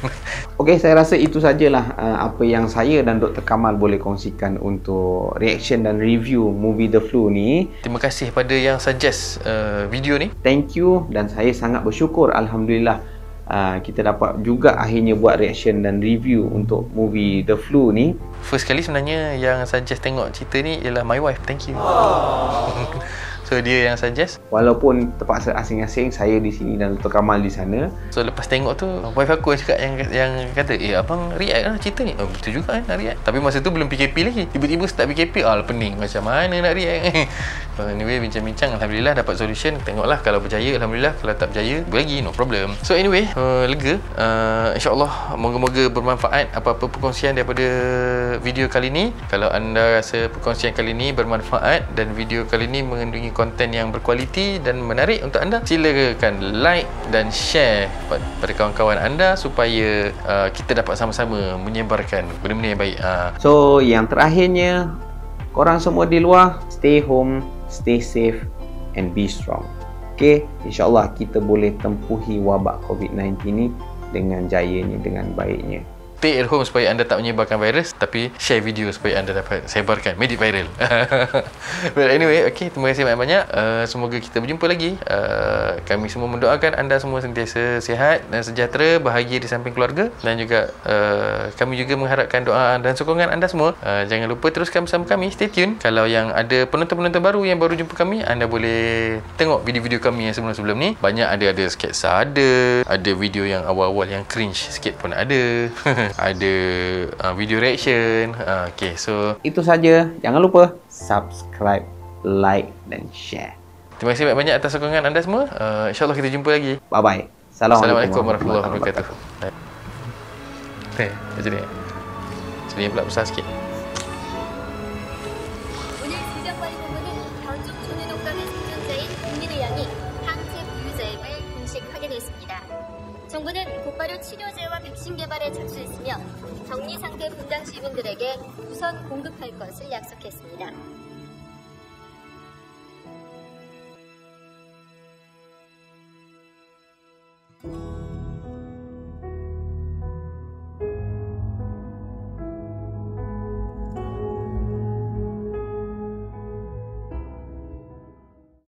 Okey, saya rasa itu sajalah apa yang saya dan Dr. Kamal boleh kongsikan untuk reaction dan review movie The Flu ni. Terima kasih pada yang suggest video ni. Thank you, dan saya sangat bersyukur, alhamdulillah kita dapat juga akhirnya buat reaction dan review untuk movie The Flu ni. First kali sebenarnya yang suggest tengok cerita ni ialah my wife. Thank you. So dia yang suggest. Walaupun terpaksa asing-asing, saya di sini dan Dr. Kamal di sana. So lepas tengok tu, wife aku cakap yang kata, abang react lah cerita ni. Betul juga kan nak react. Tapi masa tu belum PKP lagi. Tiba-tiba start PKP, pening. Macam mana nak react. Anyway, bincang-bincang, alhamdulillah dapat solution. Tengoklah, kalau berjaya alhamdulillah, kalau tak berjaya lagi, no problem. So anyway, lega. InsyaAllah moga-moga bermanfaat apa-apa perkongsian daripada video kali ni. Kalau anda rasa perkongsian kali ni bermanfaat dan video kali ni mengandungi konten yang berkualiti dan menarik untuk anda, silakan like dan share pada kawan-kawan anda supaya kita dapat sama-sama menyebarkan benda-benda yang baik. So yang terakhirnya, korang semua di luar, stay home, stay safe and be strong. Okay, insyaAllah kita boleh tempuhi wabak COVID-19 ni dengan jayanya, dengan baiknya. Stay at home supaya anda tak menyebarkan virus, tapi share video supaya anda dapat sebarkan, made it viral. But anyway, okay, terima kasih banyak-banyak. Semoga kita berjumpa lagi. Kami semua mendoakan anda semua sentiasa sihat dan sejahtera, bahagia di samping keluarga, dan juga kami juga mengharapkan doa dan sokongan anda semua. Jangan lupa teruskan bersama kami, stay tune. Kalau yang ada penonton-penonton baru yang baru jumpa kami, anda boleh tengok video-video kami yang sebelum-sebelum ni. Banyak ada sketsa, ada video yang awal-awal yang cringe sikit pun ada. Ada video reaction. Okay, so itu saja. Jangan lupa subscribe, like dan share. Terima kasih banyak-banyak atas sokongan anda semua. InsyaAllah kita jumpa lagi. Bye-bye. Assalamualaikum warahmatullahi wabarakatuh. Macam ni. Sini pula besar sikit. 정부는 곧바로 치료제와 백신 개발에 착수했으며 격리 상태 분당 시민들에게 우선 공급할 것을 약속했습니다.